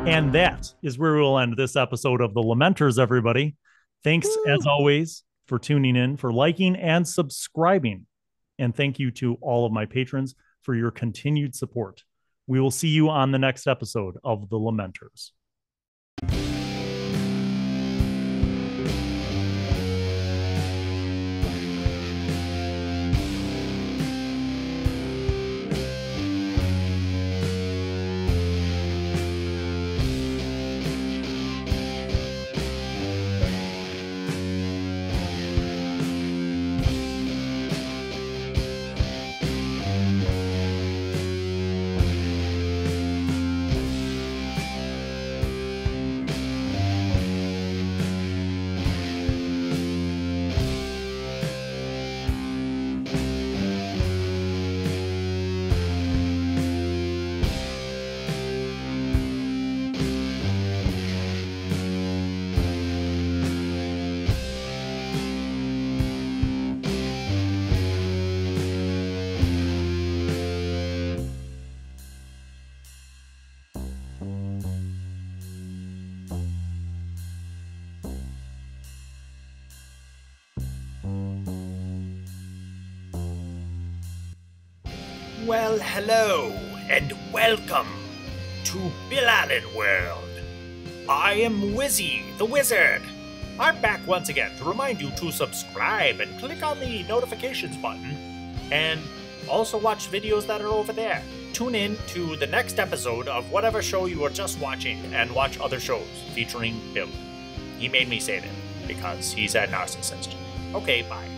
And that is where we will end this episode of The Lamenters, everybody. Thanks, as always, for tuning in, for liking and subscribing. And thank you to all of my patrons for your continued support. We will see you on the next episode of The Lamenters. Well, hello, and welcome to Bill Allen World. I am Wizzy, the Wizard. I'm back once again to remind you to subscribe and click on the notifications button, and also watch videos that are over there. Tune in to the next episode of whatever show you are just watching, and watch other shows featuring Bill. He made me say that because he's a narcissist. Okay, bye.